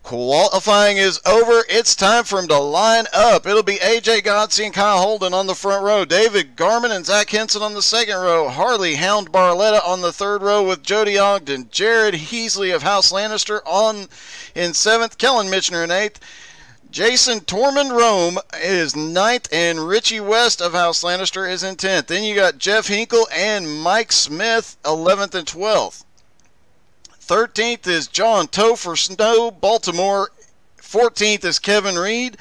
Qualifying is over. It's time for them to line up. It'll be AJ Godsey and Kyle Holden on the front row. David Garman and Zach Henson on the second row. Harley Hound Barletta on the third row with Jody Ogden. Jared Heasley of House Lannister in seventh. Kellen Mitchner in eighth. Jason Tormund Rome is ninth, and Richie West of House Lannister is in 10th. Then you got Jeff Hinkle and Mike Smith, 11th and 12th. 13th is John Topher Snow, Baltimore. 14th is Kevin Reed.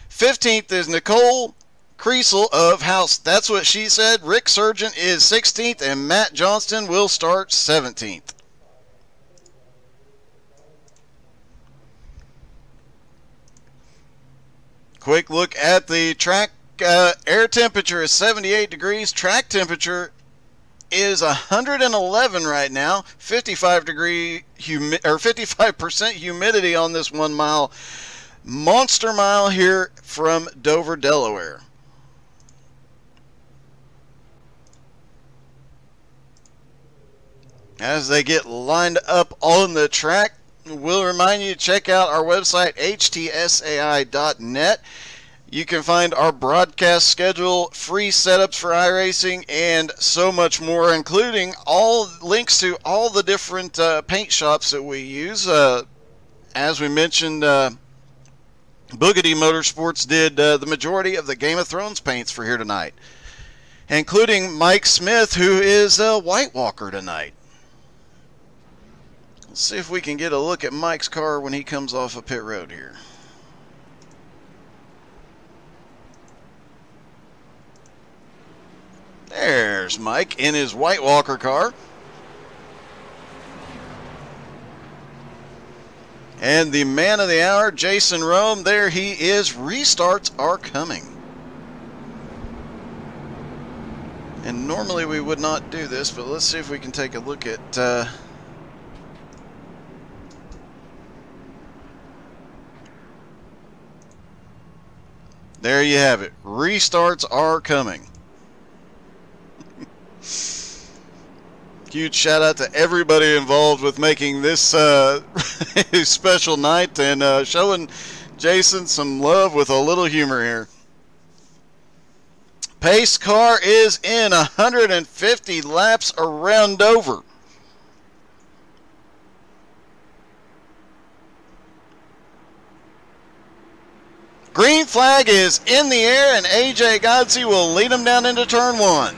15th is Nicole Creasel of House That's What She Said. Rick Sargent is 16th, and Matt Johnston will start 17th. Quick look at the track. Air temperature is 78 degrees. Track temperature is 111 right now. 55% humidity on this 1 mile monster mile here from Dover, Delaware. As they get lined up on the track, we'll remind you to check out our website, htsai.net. You can find our broadcast schedule, free setups for iRacing, and so much more, including all links to all the different paint shops that we use. As we mentioned, Boogity Motorsports did the majority of the Game of Thrones paints for here tonight, including Mike Smith, who is a White Walker tonight. Let's see if we can get a look at Mike's car when he comes off of pit road here. There's Mike in his White Walker car. And the man of the hour, Jason Rome, there he is. Restarts are coming. And normally we would not do this, but let's see if we can take a look at... There you have it. Restarts are coming. Huge shout out to everybody involved with making this special night and showing Jason some love with a little humor here. Pace car is in 150 laps around Dover. Green flag is in the air, and AJ Godsey will lead him down into turn one.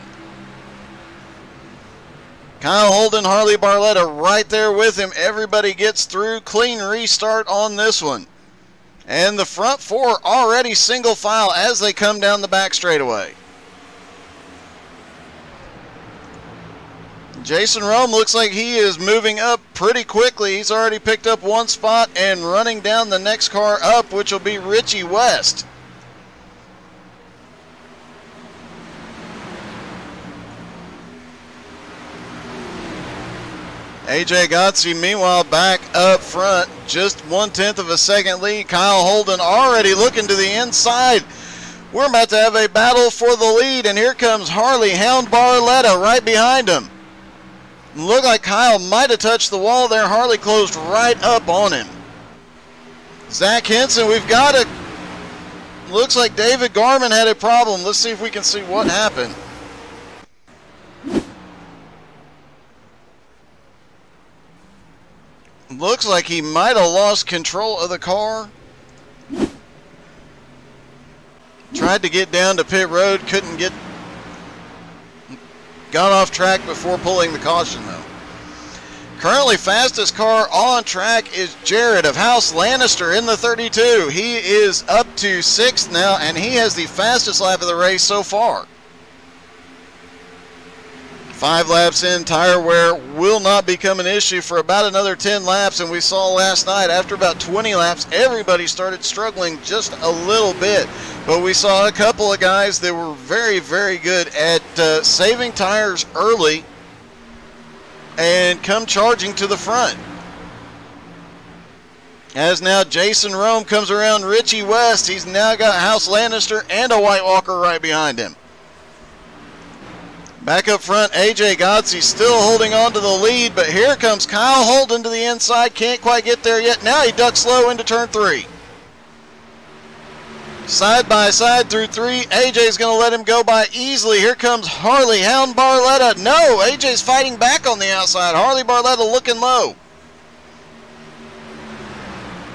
Kyle Holden, Harley Barletta right there with him. Everybody gets through. Clean restart on this one. And the front four already single file as they come down the back straightaway. Jason Rome looks like he is moving up pretty quickly. He's already picked up one spot and running down the next car up, which will be Richie West. AJ Godsey, meanwhile, back up front, just 1/10 of a second lead. Kyle Holden already looking to the inside. We're about to have a battle for the lead, and here comes Harley Hound Barletta right behind him. Looked like Kyle might have touched the wall there. Harley closed right up on him. Zach Henson, we've got it. Looks like David Garman had a problem. Let's see if we can see what happened. Looks like he might have lost control of the car. Tried to get down to pit road, couldn't get... Got off track before pulling the caution, though. Currently fastest car on track is Jared of House Lannister in the 32. He is up to 6th now, and he has the fastest lap of the race so far. 5 laps in, tire wear will not become an issue for about another 10 laps, and we saw last night after about 20 laps, everybody started struggling just a little bit. But we saw a couple of guys that were very, very good at saving tires early and come charging to the front. As now Jason Rome comes around Richie West, he's now got House Lannister and a White Walker right behind him. Back up front, AJ Godsey still holding on to the lead, but here comes Kyle Holden to the inside. Can't quite get there yet. Now he ducks low into turn 3. Side by side through 3. AJ's going to let him go by easily. Here comes Harley Hound Barletta. No, AJ's fighting back on the outside. Harley Barletta looking low.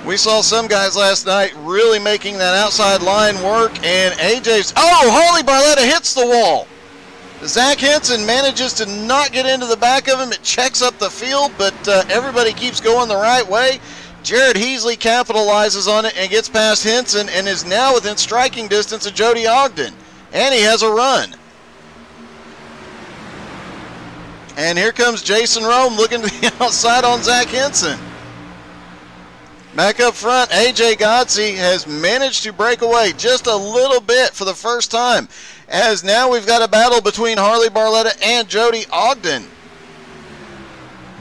We saw some guys last night really making that outside line work, and AJ's... Oh, Harley Barletta hits the wall. Zach Henson manages to not get into the back of him. It checks up the field, but everybody keeps going the right way. Jared Heasley capitalizes on it and gets past Henson and is now within striking distance of Jody Ogden. And he has a run. And here comes Jason Rheaumes looking to the outside on Zach Henson. Back up front, AJ Godsey has managed to break away just a little bit for the first time, as now we've got a battle between Harley Barletta and Jody Ogden.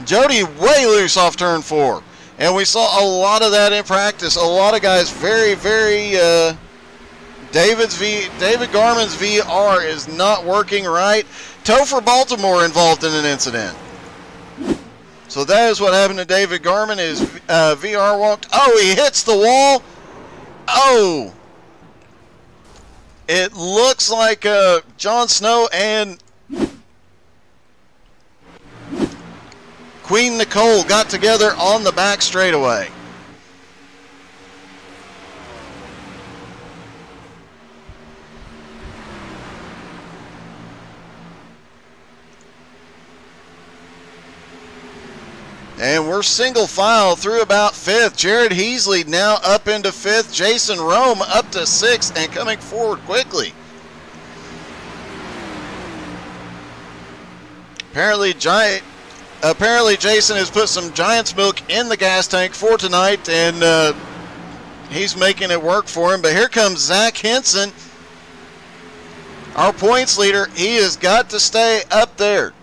Jody way loose off turn 4, and we saw a lot of that in practice. A lot of guys very David Garman's VR is not working right. Topher Baltimore involved in an incident. So that is what happened to David Garman. His VR walked. Oh, he hits the wall. Oh. It looks like Jon Snow and Queen Nicole got together on the back straightaway. And we're single file through about 5th. Jared Heasley now up into 5th. Jason Rheaumes up to 6th and coming forward quickly. Apparently Jason has put some Giant's milk in the gas tank for tonight, and he's making it work for him. But here comes Zach Henson, our points leader. He has got to stay up there.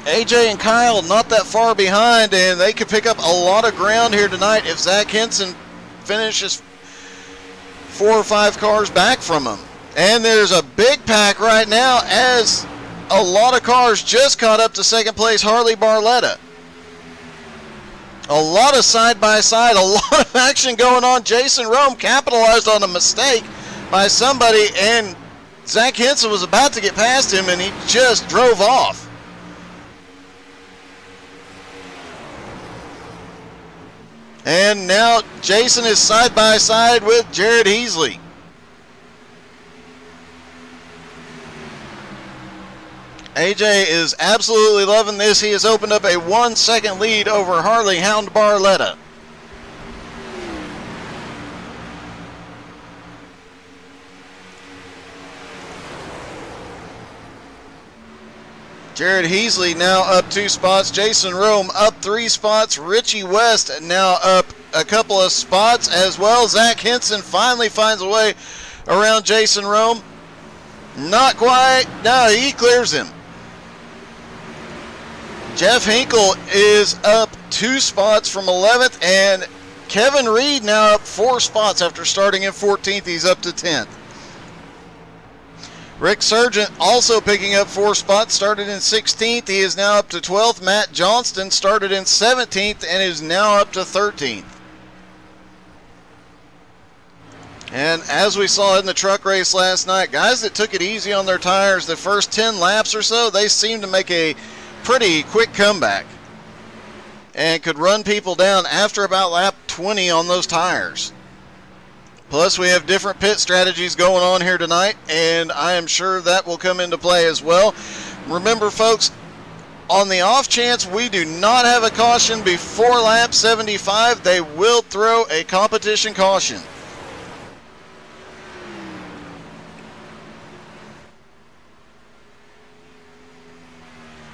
AJ and Kyle not that far behind, and they could pick up a lot of ground here tonight if Zach Henson finishes 4 or 5 cars back from him. And there's a big pack right now as a lot of cars just caught up to second place Harley Barletta. A lot of side-by-side, a lot of action going on. Jason Rheaumes capitalized on a mistake by somebody, and Zach Henson was about to get past him, and he just drove off. And now Jason is side by side with Jared Heasley. AJ is absolutely loving this. He has opened up a 1-second lead over Harley Hound Barletta. Jared Heasley now up 2 spots. Jason Rheaumes up 3 spots. Richie West now up a couple of spots as well. Zach Henson finally finds a way around Jason Rheaumes. Not quite. No, he clears him. Jeff Hinkle is up 2 spots from 11th, and Kevin Reed now up 4 spots after starting in 14th. He's up to 10th. Rick Sargent also picking up 4 spots, started in 16th. He is now up to 12th. Matt Johnston started in 17th and is now up to 13th. And as we saw in the truck race last night, guys that took it easy on their tires the first 10 laps or so, they seemed to make a pretty quick comeback and could run people down after about lap 20 on those tires. Plus, we have different pit strategies going on here tonight, and I am sure that will come into play as well. Remember, folks, on the off chance we do not have a caution before lap 75, they will throw a competition caution.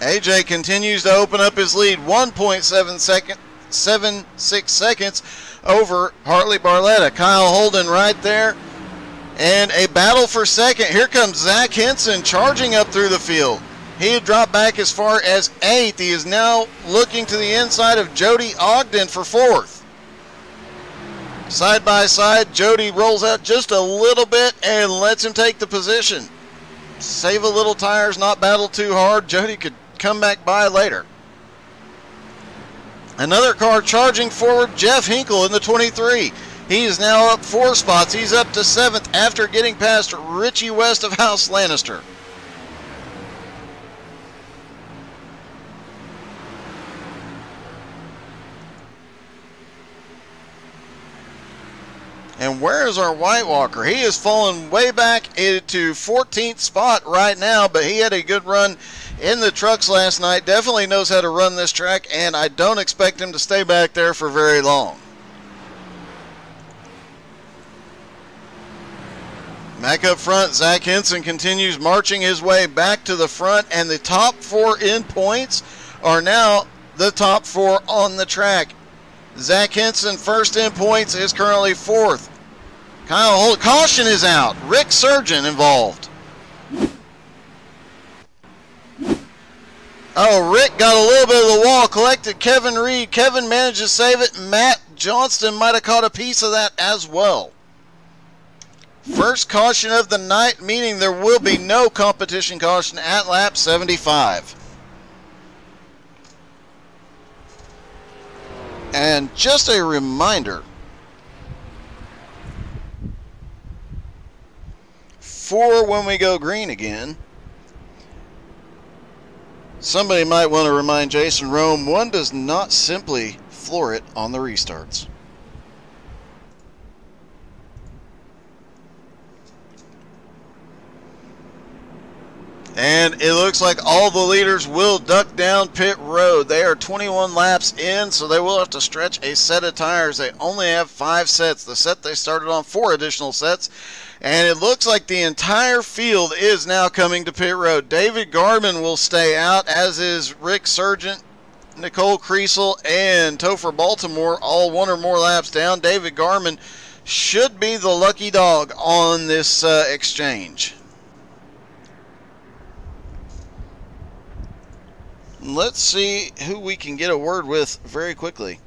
AJ continues to open up his lead, 1.76 seconds over Harley Barletta. Kyle Holden right there, and a battle for second. Here comes Zach Henson charging up through the field. He had dropped back as far as 8th. He is now looking to the inside of Jody Ogden for 4th. Side by side, Jody rolls out just a little bit and lets him take the position. save a little tires, not battle too hard. Jody could come back by later. Another car charging forward, Jeff Hinkle in the 23. He is now up 4 spots. He's up to 7th after getting past Richie West of House Lannister. And where is our White Walker? He has fallen way back into 14th spot right now, but he had a good run in the trucks last night. Definitely knows how to run this track, and I don't expect him to stay back there for very long. Back up front, Zach Henson continues marching his way back to the front, and the top 4 in points are now the top 4 on the track. Zach Henson, first in points, is currently 4th. Kyle Holt, caution is out. Rick Surgeon involved. Oh, Rick got a little bit of the wall, collected Kevin Reed. Kevin managed to save it. Matt Johnston might have caught a piece of that as well. First caution of the night, meaning there will be no competition caution at lap 75. And just a reminder, for when we go green again, somebody might want to remind Jason Rheaumes, one does not simply floor it on the restarts. And it looks like all the leaders will duck down pit road. They are 21 laps in, so they will have to stretch a set of tires. They only have 5 sets. The set they started on 4 additional sets. And it looks like the entire field is now coming to pit road. David Garman will stay out, as is Rick Sargent, Nicole Creasel, and Topher Baltimore, all 1 or more laps down. David Garman should be the lucky dog on this exchange. Let's see who we can get a word with very quickly.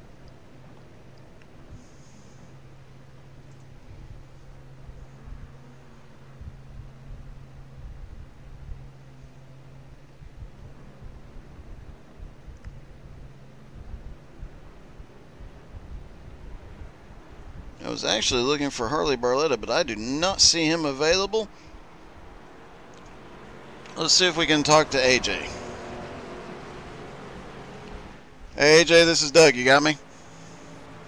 I was actually looking for Harley Barletta, but I do not see him available. Let's see if we can talk to AJ. Hey AJ, this is Doug. You got me?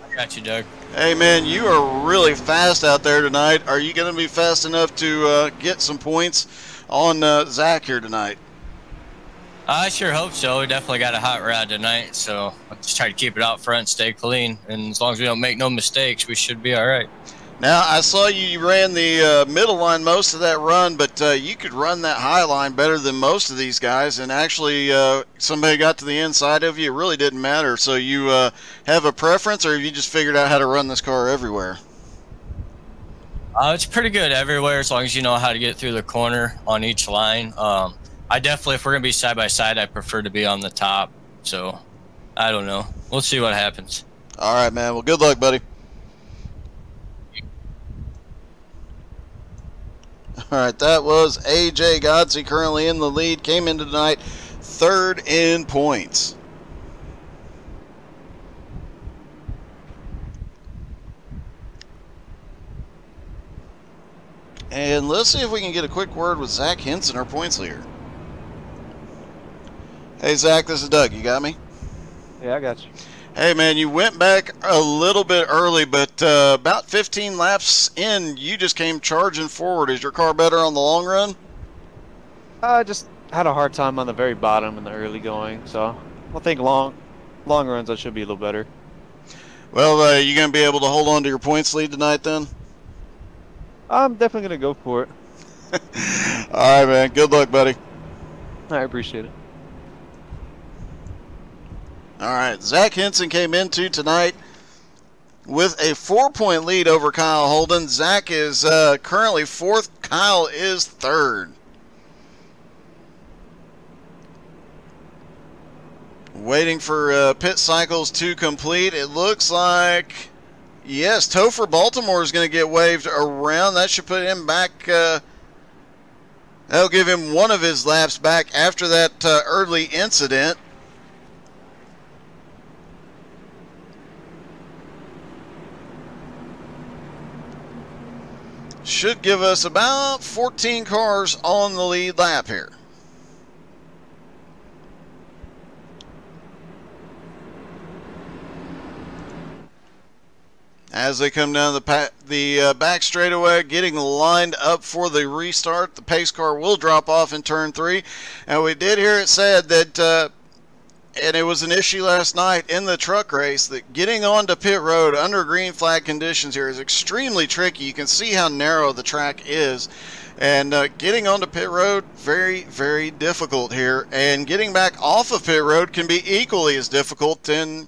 I got you, Doug. Hey man, you are really fast out there tonight. Are you going to be fast enough to get some points on Zach here tonight? I sure hope so. We definitely got a hot rod tonight, so I'll just try to keep it out front, stay clean, and as long as we don't make no mistakes, we should be all right. Now, I saw you ran the middle line most of that run, but you could run that high line better than most of these guys, and actually somebody got to the inside of you. It really didn't matter. So you have a preference, or have you just figured out how to run this car everywhere? It's pretty good everywhere as long as you know how to get through the corner on each line. I definitely, if we're going to be side by side, I prefer to be on the top. So, I don't know. We'll see what happens. All right, man. Well, good luck, buddy. All right, that was AJ Godsey, currently in the lead. Came into tonight 3rd in points. And let's see if we can get a quick word with Zach Henson, our points leader. Hey, Zach, this is Doug. You got me? Yeah, I got you. Hey, man, you went back a little bit early, but about 15 laps in, you just came charging forward. Is your car better on the long run? I just had a hard time on the very bottom in the early going, so I think long runs I should be a little better. Well, you going to be able to hold on to your points lead tonight then? I'm definitely going to go for it. All right, man. Good luck, buddy. I appreciate it. All right, Zach Henson came into tonight with a 4-point lead over Kyle Holden. Zach is currently 4th. Kyle is 3rd. Waiting for pit cycles to complete. It looks like, yes, Topher Baltimore is going to get waved around. That should put him back. That That'll give him one of his laps back after that early incident. Should give us about 14 cars on the lead lap here. As they come down the back straightaway, getting lined up for the restart, the pace car will drop off in turn 3. And we did hear it said that, and it was an issue last night in the truck race, that getting onto pit road under green flag conditions here is extremely tricky. You can see how narrow the track is. And getting onto pit road, very, very difficult here. And getting back off of pit road can be equally as difficult. And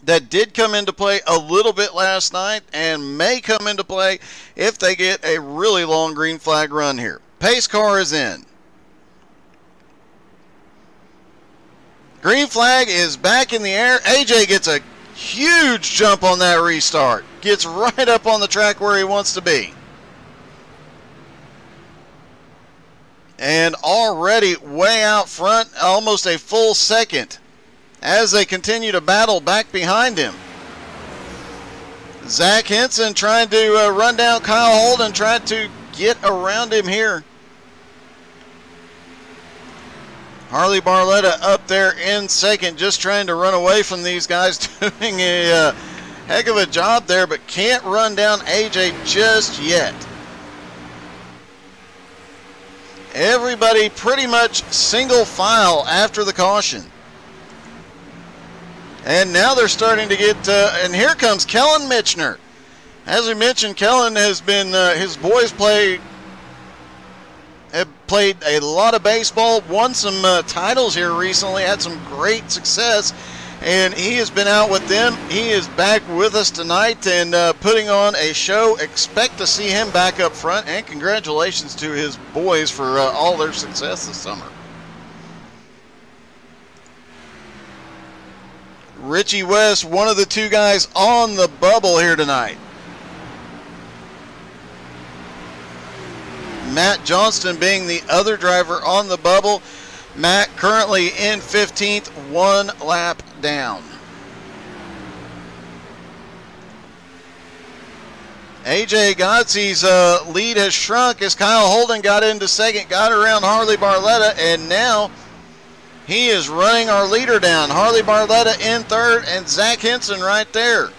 that did come into play a little bit last night and may come into play if they get a really long green flag run here. Pace car is in. Green flag is back in the air. AJ gets a huge jump on that restart. Gets right up on the track where he wants to be. And already way out front, almost a full second, as they continue to battle back behind him. Zach Henson trying to run down Kyle Holden, trying to get around him here. Harley Barletta up there in second, just trying to run away from these guys, doing a heck of a job there, but can't run down AJ just yet. Everybody pretty much single file after the caution. And now they're starting to get, and here comes Kellen Mitchner. As we mentioned, Kellen has been, his boys have played a lot of baseball, won some titles here recently, had some great success, and he has been out with them. He is back with us tonight and putting on a show. Expect to see him back up front, and congratulations to his boys for all their success this summer. Richie West, one of the two guys on the bubble here tonight. Matt Johnston being the other driver on the bubble. Matt currently in 15th, one lap down. AJ Godsey's lead has shrunk as Kyle Holden got into second, got around Harley Barletta, and now he is running our leader down. Harley Barletta in third, and Zach Henson right there.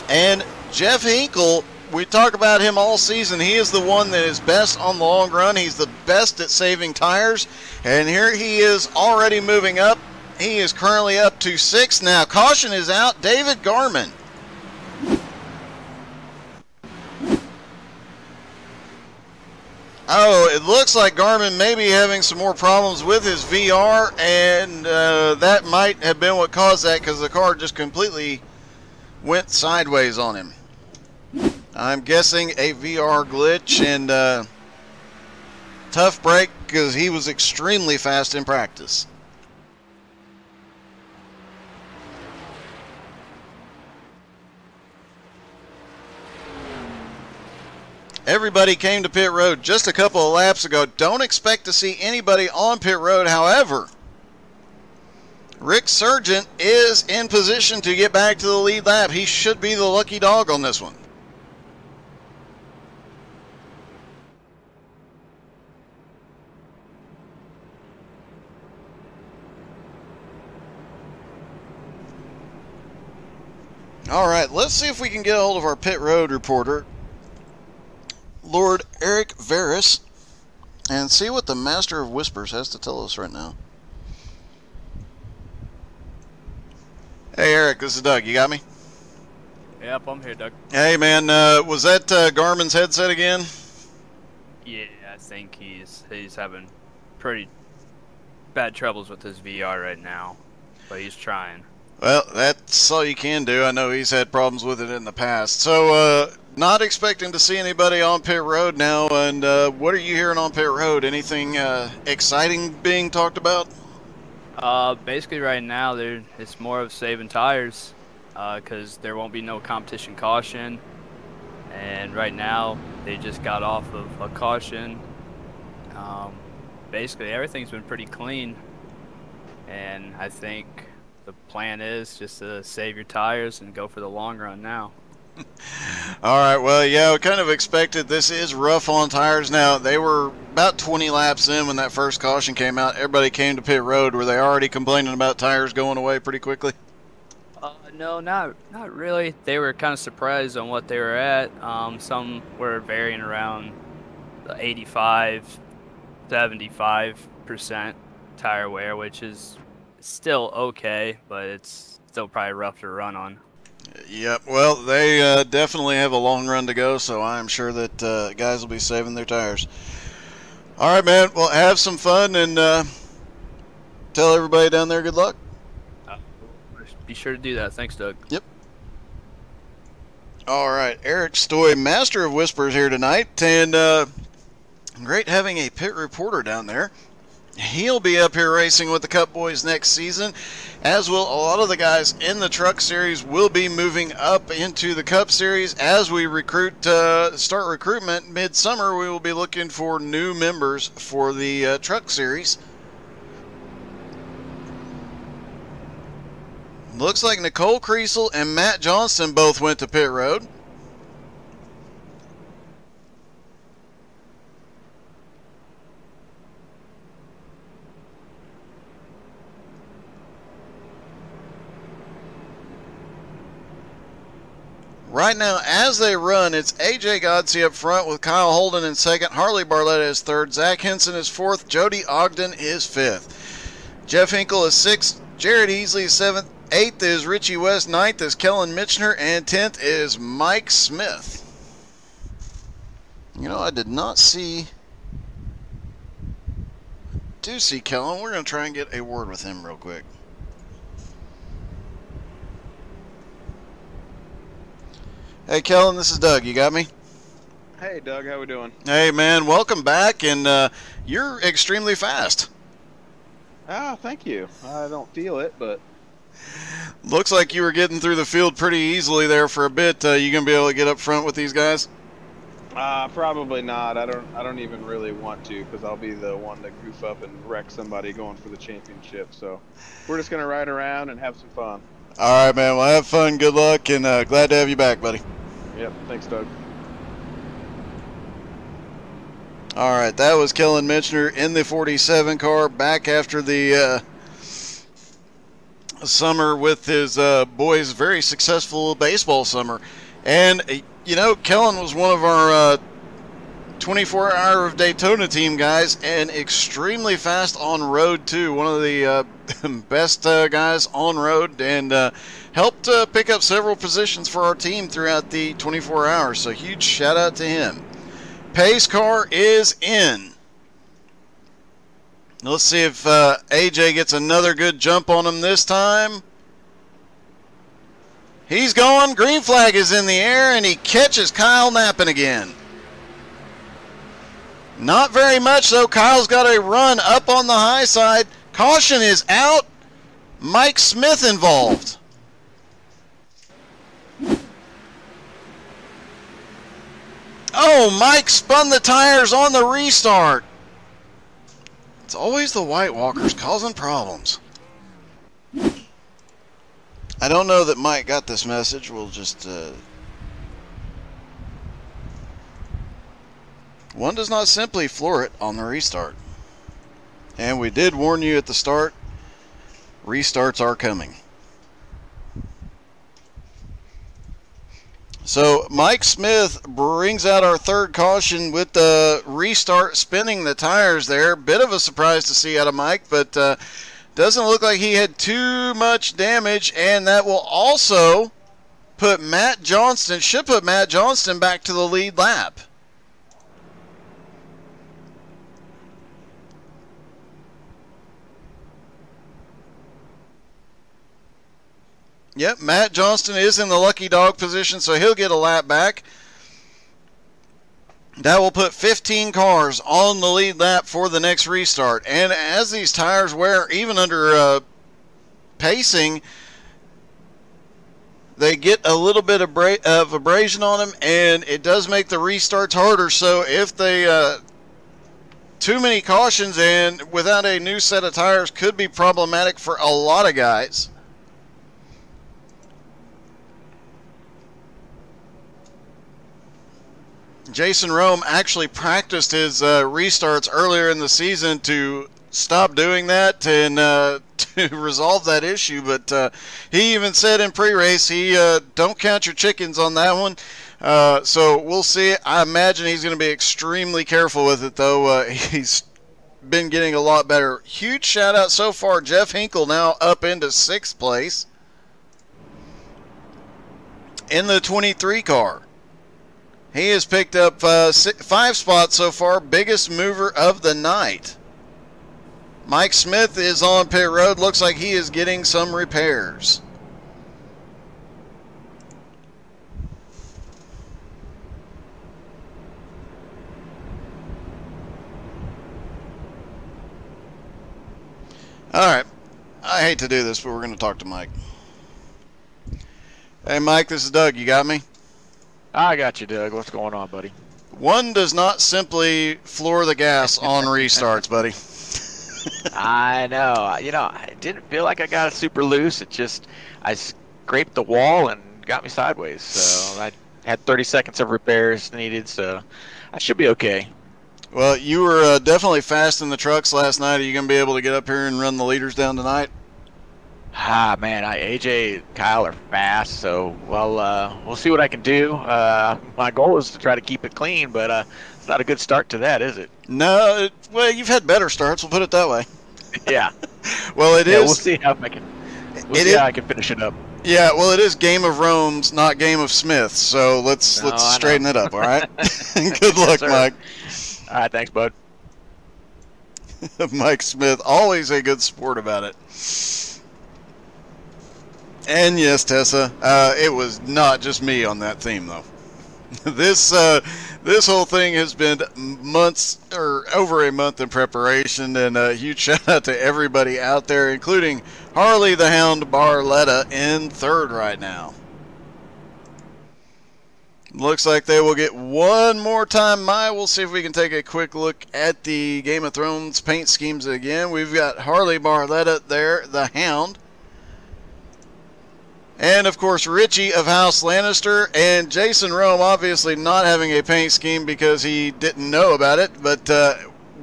And Jeff Hinkle, we talk about him all season. He is the one that is best on the long run. He's the best at saving tires. And here he is already moving up. He is currently up to 6th now. Caution is out. David Garman. Oh, it looks like Garmin may be having some more problems with his VR, and that might have been what caused that, because the car just completely went sideways on him. I'm guessing a VR glitch, and tough break because he was extremely fast in practice. Everybody came to pit road just a couple of laps ago. Don't expect to see anybody on pit road. However, Rick Sargent is in position to get back to the lead lap. He should be the lucky dog on this one. All right, let's see if we can get a hold of our pit road reporter, Lord Eric Veris, and see what the Master of Whispers has to tell us right now. Hey Eric, this is Doug. You got me? Yep, I'm here, Doug. Hey man, was that Garmin's headset again? Yeah, I think he's having pretty bad troubles with his VR right now, but he's trying. Well, that's all you can do. I know he's had problems with it in the past. So, not expecting to see anybody on pit road now. And what are you hearing on pit road? Anything exciting being talked about? Basically right now, it's more of saving tires because there won't be no competition caution. And right now, They just got off of a caution. Basically, everything's been pretty clean, and I think the plan is just to save your tires and go for the long run now. All right, well, yeah, we kind of expected. This is rough on tires now. They were about 20 laps in when that first caution came out. Everybody came to pit road. Were they already complaining about tires going away pretty quickly? No, not really. They were kind of surprised on what they were at. Some were varying around the 85, 75% tire wear, which is still okay, but it's still probably rough to run on. Yep, well, they definitely have a long run to go, so I'm sure that guys will be saving their tires. All right, man, well, have some fun and tell everybody down there good luck. Be sure to do that. Thanks, Doug. Yep. All right, Eric Stoy, Master of Whispers here tonight, and great having a pit reporter down there. He'll be up here racing with the Cup Boys next season, as will a lot of the guys in the Truck Series will be moving up into the Cup Series. As we start recruitment midsummer, we will be looking for new members for the Truck Series. Looks like Nicole Creasel and Matt Johnston both went to pit road. Right now, as they run, it's AJ Godsey up front with Kyle Holden in second, Harley Barletta is third, Zach Henson is fourth, Jody Ogden is fifth. Jeff Hinkle is sixth, Jared Easley is seventh, eighth is Richie West, ninth is Kellen Mitchner, and 10th is Mike Smith. You know, I did not see... do see Kellen. We're going to try and get a word with him real quick. Hey, Kellen, this is Doug. You got me? Hey, Doug. How we doing? Hey, man. Welcome back, and you're extremely fast. Ah, thank you. I don't feel it, but... Looks like you were getting through the field pretty easily there for a bit. You going to be able to get up front with these guys? Probably not. I don't even really want to, because I'll be the one to goof up and wreck somebody going for the championship. So we're just going to ride around and have some fun. All right, man. Well, have fun. Good luck, and glad to have you back, buddy. Yep. Thanks, Doug. All right, that was Kellen Mitchner in the 47 car, back after the summer with his boys' very successful baseball summer. And, you know, Kellen was one of our 24-hour of Daytona team guys, and extremely fast on road, too. One of the best guys on road, and helped pick up several positions for our team throughout the 24 hours. So huge shout out to him. Pace car is in. Let's see if AJ gets another good jump on him this time. He's going. Green flag is in the air, and he catches Kyle napping again. Not very much, though. Kyle's got a run up on the high side. Caution is out. Mike Smith involved. Oh, Mike spun the tires on the restart. It's always the White Walkers causing problems. I don't know that Mike got this message. We'll just... one does not simply floor it on the restart. And we did warn you at the start, restarts are coming. So Mike Smith brings out our third caution with the restart, spinning the tires there. Bit of a surprise to see out of Mike, but doesn't look like he had too much damage, and that will also put Matt Johnston, should put Matt Johnston back to the lead lap. Yep, Matt Johnston is in the lucky dog position, so he'll get a lap back. That will put 15 cars on the lead lap for the next restart. And as these tires wear, even under pacing, they get a little bit of abrasion on them, and it does make the restarts harder. So if they too many cautions and without a new set of tires could be problematic for a lot of guys. Jason Rheaumes actually practiced his restarts earlier in the season to stop doing that and to resolve that issue, but he even said in pre-race he don't count your chickens on that one. So we'll see. I imagine he's going to be extremely careful with it, though. He's been getting a lot better. Huge shout out so far. Jeff Hinkle now up into 6th place in the 23 car. He has picked up 5 spots so far. Biggest mover of the night. Mike Smith is on pit road. Looks like he is getting some repairs. All right. I hate to do this, but we're going to talk to Mike. Hey, Mike, this is Doug. You got me? I got you, Doug. What's going on, buddy? One does not simply floor the gas on restarts, buddy. I know. You know, I didn't feel like I got it super loose. It just, I scraped the wall and got me sideways. So I had 30 seconds of repairs needed, so I should be okay. Well, you were definitely fast in the trucks last night. Are you going to be able to get up here and run the leaders down tonight? Ah, man, AJ and Kyle are fast, so we'll see what I can do. My goal is to try to keep it clean, but it's not a good start to that, is it? No, well, you've had better starts. We'll put it that way. Yeah. Well, it is. We'll see how I can. We'll see how I can finish it up. Yeah, well, it is Game of Rheaumes, not Game of Smiths. So let's straighten it up. All right. Good luck, Yes, Mike. All right, thanks, bud. Mike Smith, always a good sport about it. And yes, Tessa, it was not just me on that theme, though. This whole thing has been months or over a month in preparation, and a huge shout out to everybody out there, including Harley the Hound Barletta in 3rd right now. Looks like they will get one more time. We'll see if we can take a quick look at the Game of Thrones paint schemes again. We've got Harley Barletta there, the Hound. And, of course, Richie of House Lannister, and Jason Rheaumes obviously not having a paint scheme because he didn't know about it, but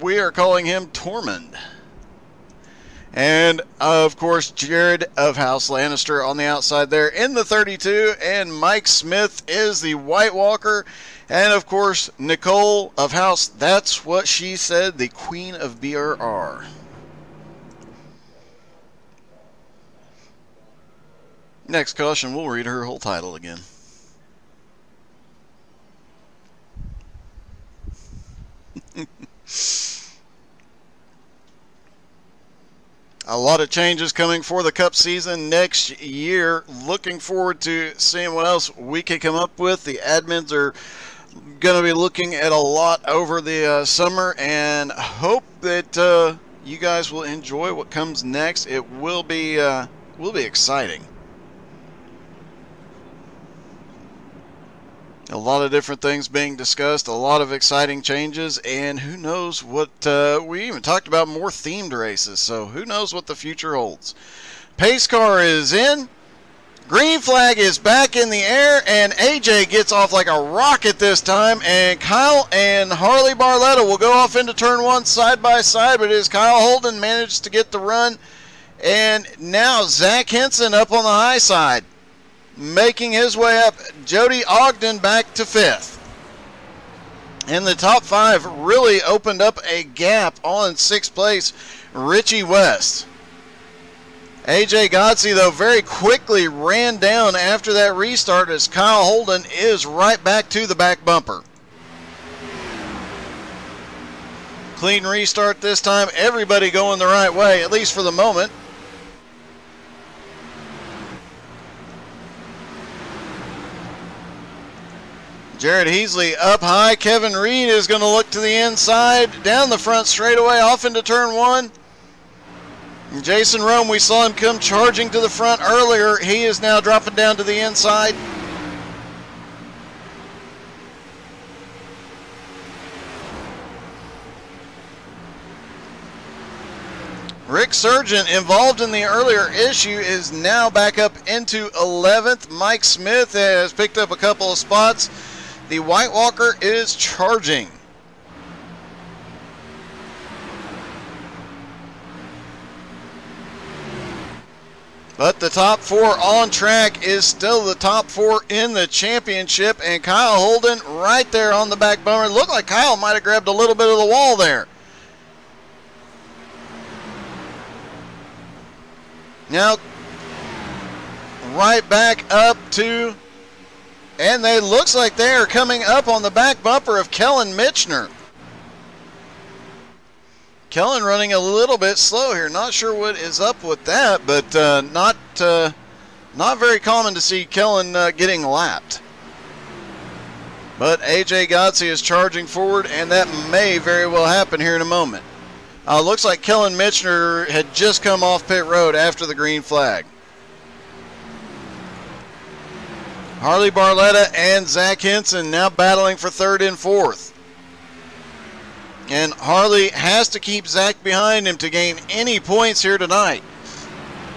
we are calling him Tormund. And, of course, Jared of House Lannister on the outside there in the 32, and Mike Smith is the White Walker, and, of course, Nicole of House, that's what she said, the Queen of BRR. Next caution, we'll read her whole title again. A lot of changes coming for the Cup season next year. Looking forward to seeing what else we can come up with. The admins are going to be looking at a lot over the summer, and hope that you guys will enjoy what comes next. It will be exciting. A lot of different things being discussed, a lot of exciting changes, and who knows what, we even talked about more themed races, so who knows what the future holds. Pace car is in, green flag is back in the air, and AJ gets off like a rocket this time, and Kyle and Harley Barletta will go off into turn 1 side by side, but as Kyle Holden managed to get the run, and now Zach Henson up on the high side. Making his way up, Jody Ogden back to 5th. And the top 5 really opened up a gap on 6th place, Richie West. AJ Godsey, though, very quickly ran down after that restart as Kyle Holden is right back to the back bumper. Clean restart this time, everybody going the right way, at least for the moment. Jared Heasley up high. Kevin Reed is going to look to the inside, down the front straightaway, off into turn 1. Jason Rheaumes, we saw him come charging to the front earlier. He is now dropping down to the inside. Rick Sargent, involved in the earlier issue, is now back up into 11th. Mike Smith has picked up a couple of spots. The White Walker is charging. But the top four on track is still the top four in the championship, and Kyle Holden right there on the back bumper. Looked like Kyle might have grabbed a little bit of the wall there. Now, right back up to, and they looks like they are coming up on the back bumper of Kellen Mitchner. Kellen running a little bit slow here. Not sure what is up with that, but not very common to see Kellen getting lapped. But AJ Gotze is charging forward, and that may very well happen here in a moment. Looks like Kellen Mitchner had just come off pit road after the green flag. Harley Barletta and Zach Henson now battling for third and fourth. And Harley has to keep Zach behind him to gain any points here tonight.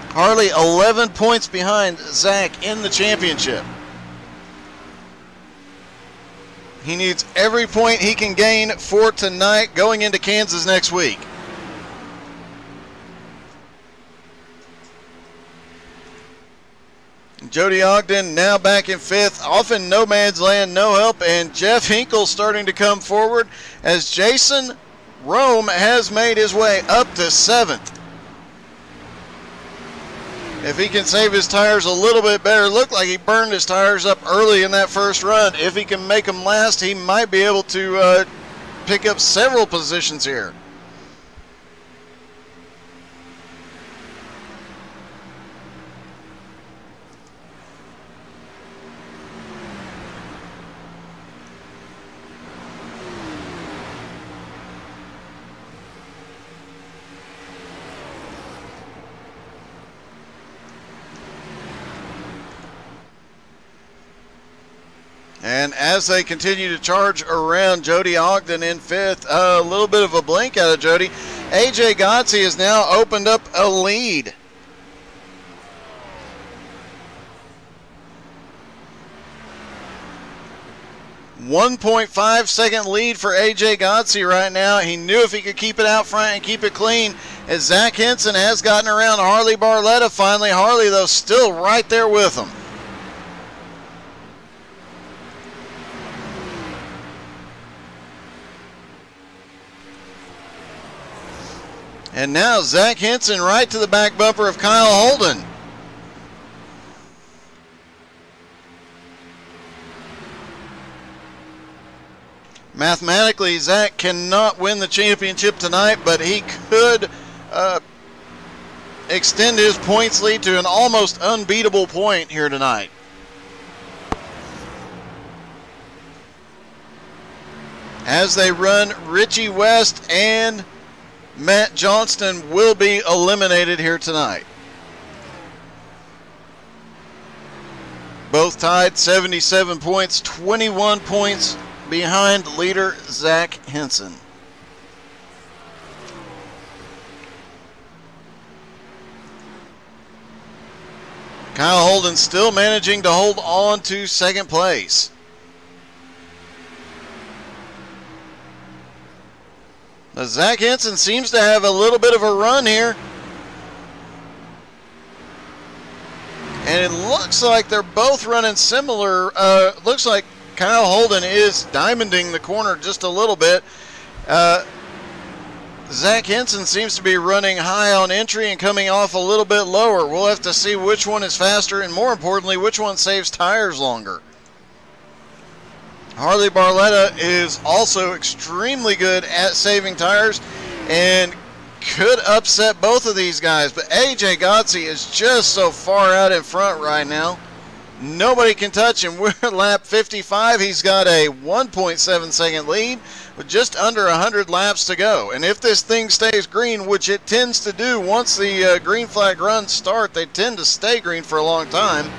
Harley 11 points behind Zach in the championship. He needs every point he can gain for tonight going into Kansas next week. Jody Ogden now back in fifth, off in no man's land, no help, and Jeff Hinkle starting to come forward as Jason Rheaumes has made his way up to seventh. If he can save his tires a little bit better, looked like he burned his tires up early in that first run. If he can make them last, he might be able to pick up several positions here. And as they continue to charge around, Jody Ogden in fifth. A little bit of a blink out of Jody. AJ Gotze has now opened up a lead. .5-second lead for AJ Gotze right now. He knew if he could keep it out front and keep it clean, as Zach Henson has gotten around Harley Barletta finally. Harley, though, still right there with him. And now Zach Henson right to the back bumper of Kyle Holden. Mathematically, Zach cannot win the championship tonight, but he could extend his points lead to an almost unbeatable point here tonight. As they run, Richie West and Matt Johnston will be eliminated here tonight. Both tied 77 points, 21 points behind leader Zach Henson. Kyle Holden still managing to hold on to second place. Now, Zach Henson seems to have a little bit of a run here. And it looks like they're both running similar. Looks like Kyle Holden is diamonding the corner just a little bit. Zach Henson seems to be running high on entry and coming off a little bit lower. We'll have to see which one is faster and, more importantly, which one saves tires longer. Harley Barletta is also extremely good at saving tires and could upset both of these guys. But AJ Gotze is just so far out in front right now. Nobody can touch him. We're at lap 55. He's got a 1.7 second lead with just under 100 laps to go. And if this thing stays green, which it tends to do once the green flag runs start, they tend to stay green for a long time.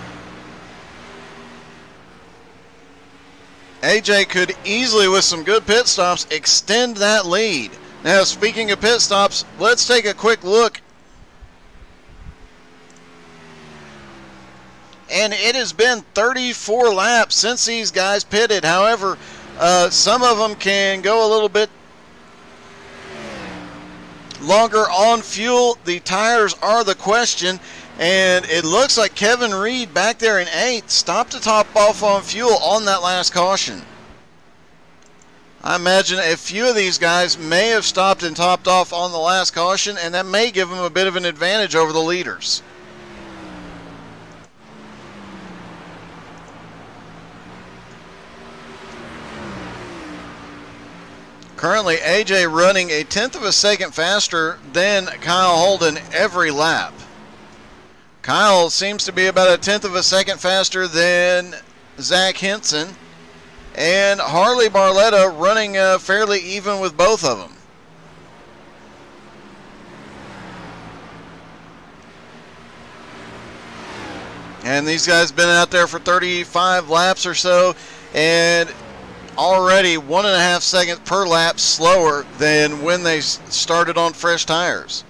AJ could easily, with some good pit stops, extend that lead. Now, speaking of pit stops, let's take a quick look. And it has been 34 laps since these guys pitted. However, some of them can go a little bit longer on fuel. The tires are the question. And it looks like Kevin Reed back there in 8th stopped to top off on fuel on that last caution. I imagine a few of these guys may have stopped and topped off on the last caution, and that may give them a bit of an advantage over the leaders. Currently, AJ running a 1/10 of a second faster than Kyle Holden every lap. Kyle seems to be about a 1/10 of a second faster than Zach Henson. And Harley Barletta running fairly even with both of them. And these guys been out there for 35 laps or so, and already 1.5 seconds per lap slower than when they started on fresh tires.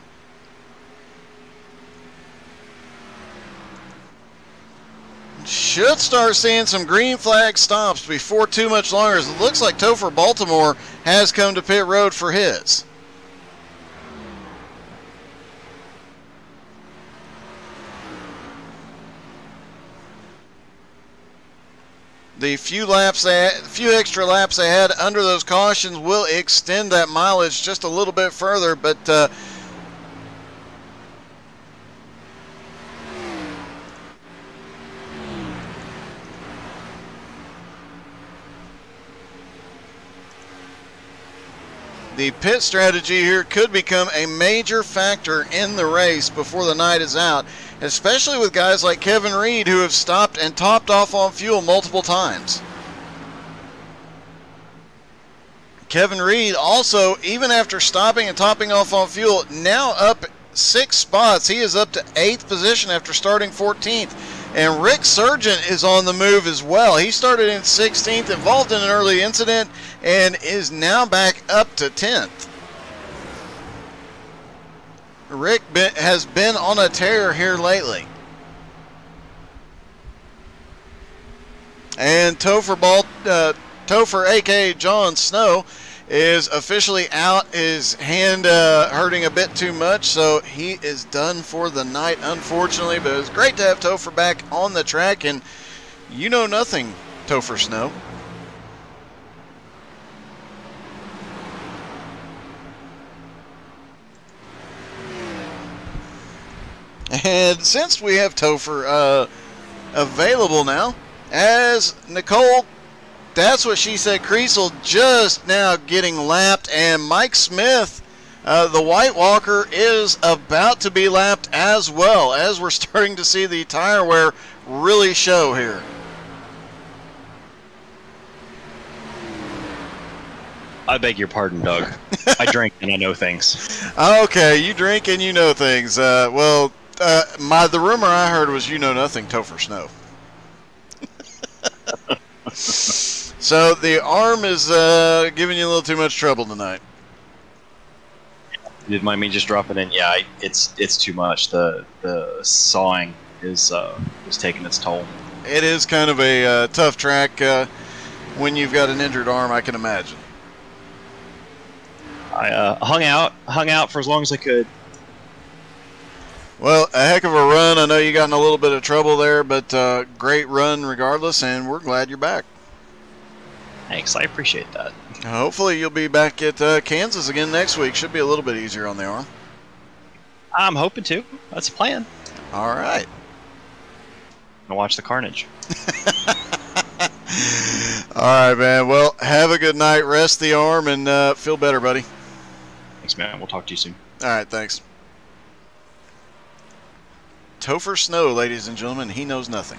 Should start seeing some green flag stops before too much longer. It looks like Topher Baltimore has come to pit road for his. The few extra laps they had under those cautions will extend that mileage just a little bit further, but the pit strategy here could become a major factor in the race before the night is out, especially with guys like Kevin Reed who have stopped and topped off on fuel multiple times. Kevin Reed also, even after stopping and topping off on fuel, now up 6 spots. He is up to 8th position after starting 14th. And Rick Sargent is on the move as well. He started in 16th, involved in an early incident, and is now back up to 10th. Rick has been on a tear here lately. And Topher, a.k.a. John Snow, is officially out. His hand hurting a bit too much, so he is done for the night, unfortunately. But it was great to have Topher back on the track, and you know nothing, Topher Snow. And since we have Topher available now, as Nicole, that's what she said, Creasel just now getting lapped, and Mike Smith, the White Walker, is about to be lapped as well, as we're starting to see the tire wear really show here. I beg your pardon, Doug. I drink and I know things. Okay, you drink and you know things. The rumor I heard was you know nothing, Topher Snow. So the arm is giving you a little too much trouble tonight. You didn't mind me just dropping in? Yeah, it's too much. The sawing is taking its toll. It is kind of a tough track when you've got an injured arm, I can imagine. I hung out for as long as I could. Well, a heck of a run. I know you got in a little bit of trouble there, but great run regardless, and we're glad you're back. Thanks, I appreciate that. Hopefully you'll be back at Kansas again next week. Should be a little bit easier on the arm. I'm hoping to. That's the plan. All right. I'll watch the carnage. All right, man. Well, have a good night. Rest the arm and feel better, buddy. Thanks, man. We'll talk to you soon. All right, thanks. Topher Snow, ladies and gentlemen, he knows nothing.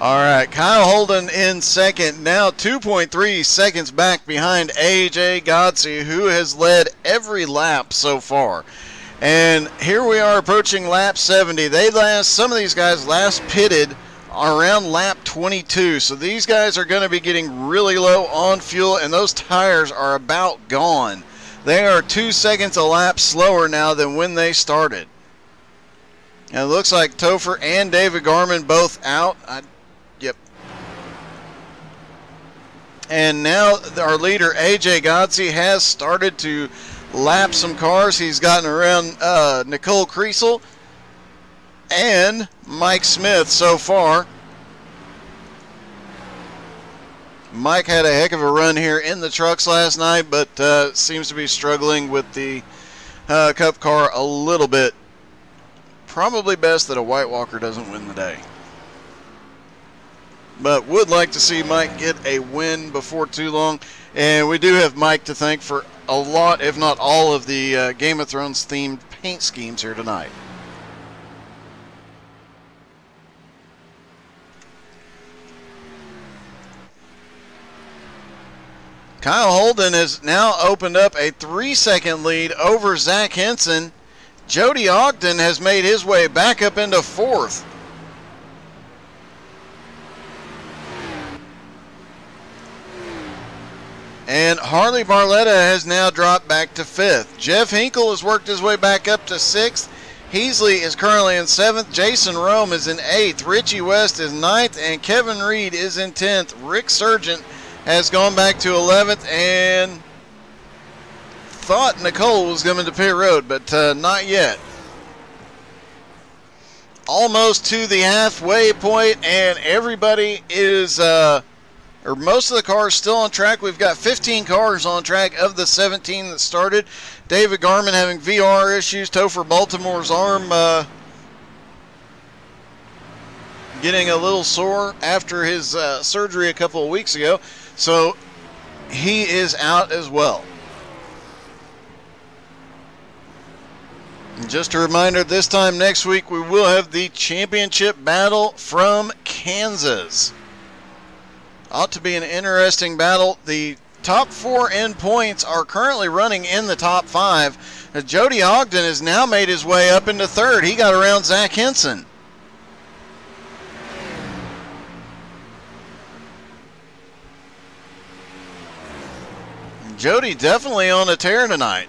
All right, Kyle Holden in second, now 2.3 seconds back behind AJ Godsey, who has led every lap so far. And here we are approaching lap 70. Some of these guys last pitted around lap 22, so these guys are going to be getting really low on fuel, and those tires are about gone. They are 2 seconds a lap slower now than when they started. And it looks like Topher and David Garman both out. Yep. And now our leader, AJ Godsey, has started to lap some cars. He's gotten around Nicole Kriesel and Mike Smith so far. Mike had a heck of a run here in the trucks last night, but seems to be struggling with the Cup car a little bit. Probably best that a White Walker doesn't win the day. But would like to see Mike get a win before too long. And we do have Mike to thank for a lot, if not all, of the Game of Thrones themed paint schemes here tonight. Kyle Holden has now opened up a 3-second lead over Zach Henson. Jody Ogden has made his way back up into 4th. And Harley Barletta has now dropped back to 5th. Jeff Hinkle has worked his way back up to 6th. Heasley is currently in 7th. Jason Rome is in 8th. Richie West is 9th. And Kevin Reed is in 10th. Rick Sargent has gone back to 11th. And thought Nicole was coming to pit road, but not yet. Almost to the halfway point, and everybody is... or most of the cars still on track. We've got 15 cars on track of the 17 that started. David Garman having VR issues. Topher Baltimore's arm getting a little sore after his surgery a couple of weeks ago. So he is out as well. And just a reminder, this time next week we will have the championship battle from Kansas. Ought to be an interesting battle. The top 4 in points are currently running in the top 5. Jody Ogden has now made his way up into 3rd. He got around Zach Henson. Jody definitely on a tear tonight.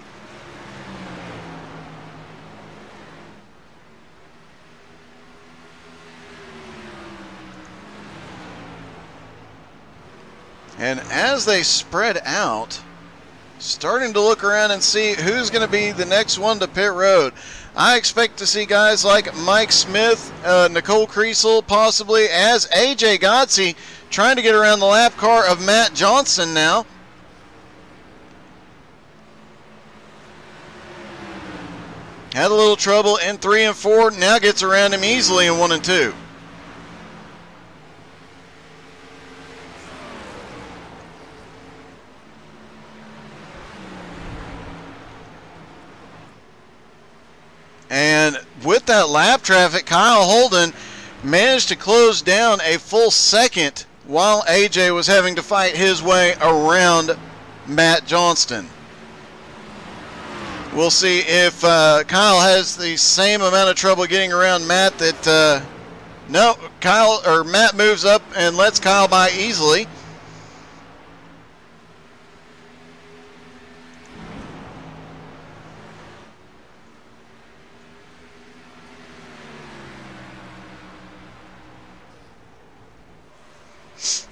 And as they spread out, starting to look around and see who's going to be the next one to pit road. I expect to see guys like Mike Smith, Nicole Kriesel, possibly, as AJ Godsey trying to get around the lap car of Matt Johnson now. Had a little trouble in 3 and 4, now gets around him easily in 1 and 2. And with that lap traffic, Kyle Holden managed to close down a full second while AJ was having to fight his way around Matt Johnston. We'll see if Kyle has the same amount of trouble getting around Matt that no, Matt moves up and lets Kyle by easily.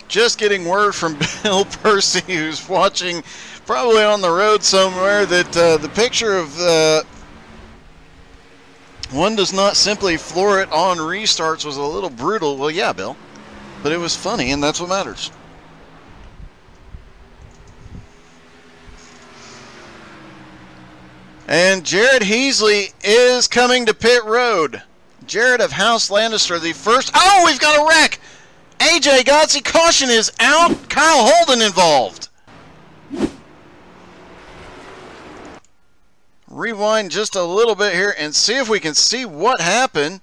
Just getting word from Bill Percy, who's watching probably on the road somewhere, that the picture of one does not simply floor it on restarts was a little brutal. Well, yeah, Bill, but it was funny, and that's what matters. And Jared Heasley is coming to pit road. Jared of House Lannister, the first. Oh, we've got a wreck! AJ Godsey, caution is out. Kyle Holden involved. Rewind just a little bit here and see if we can see what happened.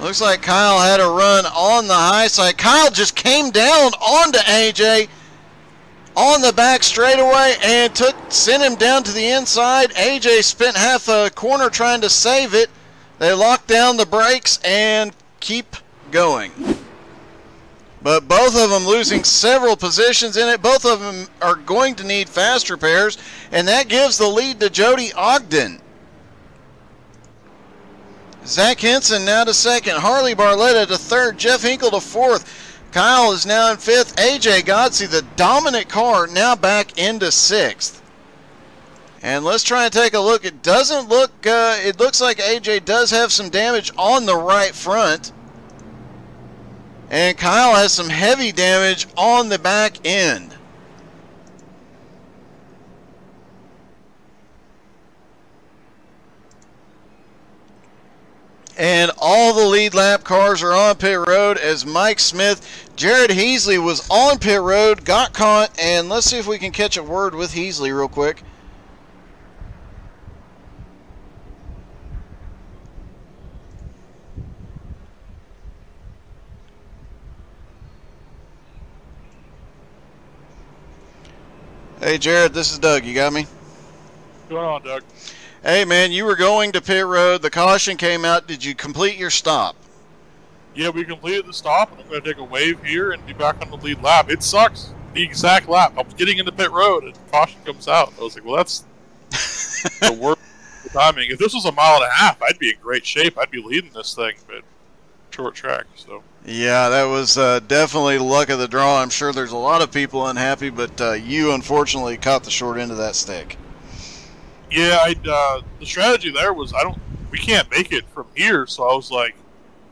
Looks like Kyle had a run on the high side. Kyle just came down onto AJ on the back straightaway and sent him down to the inside. AJ spent half a corner trying to save it. They lock down the brakes and keep going. But both of them losing several positions in it. Both of them are going to need fast repairs, and that gives the lead to Jody Ogden. Zach Henson now to second. Harley Barletta to third. Jeff Hinkle to fourth. Kyle is now in fifth. AJ Godsey, the dominant car, now back into sixth. And let's try and take a look. It doesn't look, it looks like AJ does have some damage on the right front. And Kyle has some heavy damage on the back end. And all the lead lap cars are on pit road as Mike Smith. Jared Heasley was on pit road, got caught, and let's see if we can catch a word with Heasley real quick. Hey Jared, this is Doug. You got me? What's going on, Doug? Hey man, you were going to pit road. The caution came out. Did you complete your stop? Yeah, we completed the stop, and I'm going to take a wave here and be back on the lead lap. It sucks. The exact lap. I was getting into pit road, and caution comes out. I was like, well, that's the worst timing. If this was a mile and a half, I'd be in great shape. I'd be leading this thing, but short track, so. Yeah, that was definitely luck of the draw. I'm sure there's a lot of people unhappy, but you unfortunately caught the short end of that stick. Yeah, the strategy there was we can't make it from here, so I was like,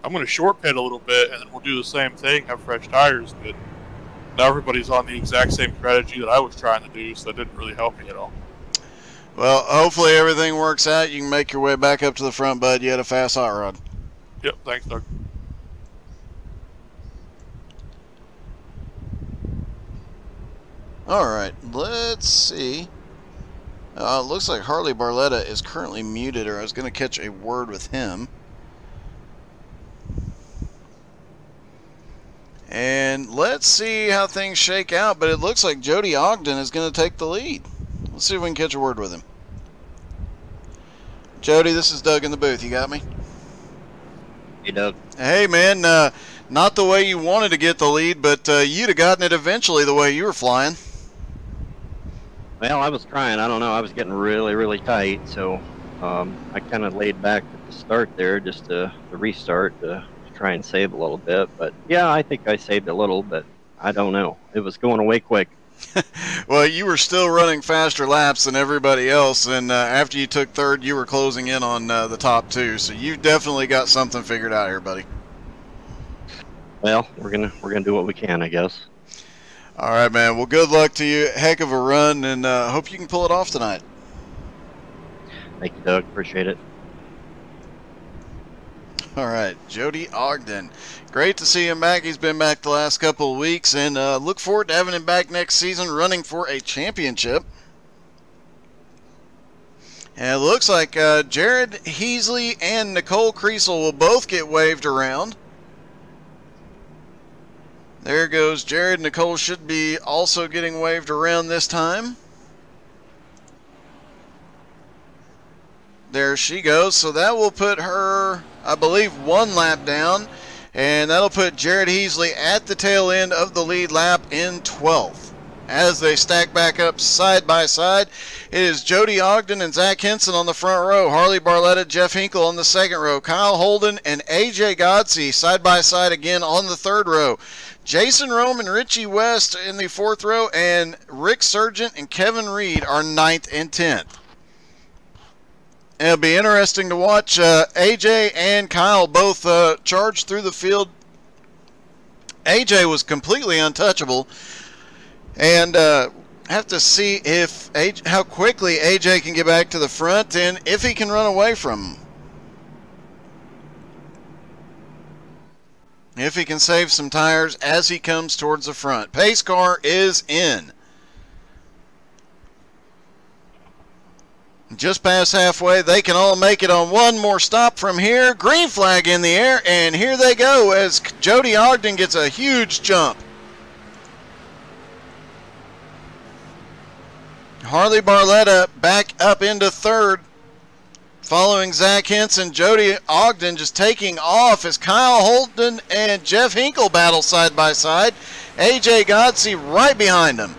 I'm going to short pit a little bit, and then we'll do the same thing, have fresh tires, but now everybody's on the exact same strategy that I was trying to do, so it didn't really help me at all. Well, hopefully everything works out. You can make your way back up to the front, bud. You had a fast hot rod. Yep, thanks, Doug. All right, let's see. Looks like Harley Barletta is currently muted, or I was going to catch a word with him. And let's see how things shake out, but it looks like Jody Ogden is going to take the lead. Let's see if we can catch a word with him. Jody, this is Doug in the booth. You got me? Hey, Doug. Hey, man. Not the way you wanted to get the lead, but you'd have gotten it eventually the way you were flying. Well, I was trying. I don't know. I was getting really, really tight, so I kind of laid back at the start there just to restart to try and save a little bit. But, yeah, I think I saved a little, but I don't know. It was going away quick. Well, you were still running faster laps than everybody else, and after you took third, you were closing in on the top two. So you definitely got something figured out here, buddy. Well, we're gonna do what we can, I guess. All right, man. Well, good luck to you. Heck of a run, and hope you can pull it off tonight. Thank you, Doug. Appreciate it. All right, Jody Ogden. Great to see him back. He's been back the last couple of weeks, and look forward to having him back next season running for a championship. And it looks like Jared Heasley and Nicole Creasel will both get waved around. There goes Jared. Nicole should be also getting waved around this time. There she goes. So that will put her, I believe, one lap down. And that'll put Jared Heasley at the tail end of the lead lap in 12th. As they stack back up side by side, it is Jody Ogden and Zach Henson on the front row. Harley Barletta, Jeff Hinkle on the second row. Kyle Holden and AJ Godsey side by side again on the third row. Jason Rome and Richie West in the fourth row. And Rick Sargent and Kevin Reed are 9th and 10th. It'll be interesting to watch AJ and Kyle both charge through the field. AJ was completely untouchable, and have to see if how quickly AJ can get back to the front and if he can run away from him. If he can save some tires as he comes towards the front. Pace car is in. Just past halfway. They can all make it on one more stop from here. Green flag in the air, and here they go as Jody Ogden gets a huge jump. Harley Barletta back up into third. Following Zach Henson, Jody Ogden just taking off as Kyle Holden and Jeff Hinkle battle side by side. AJ Godsey right behind him.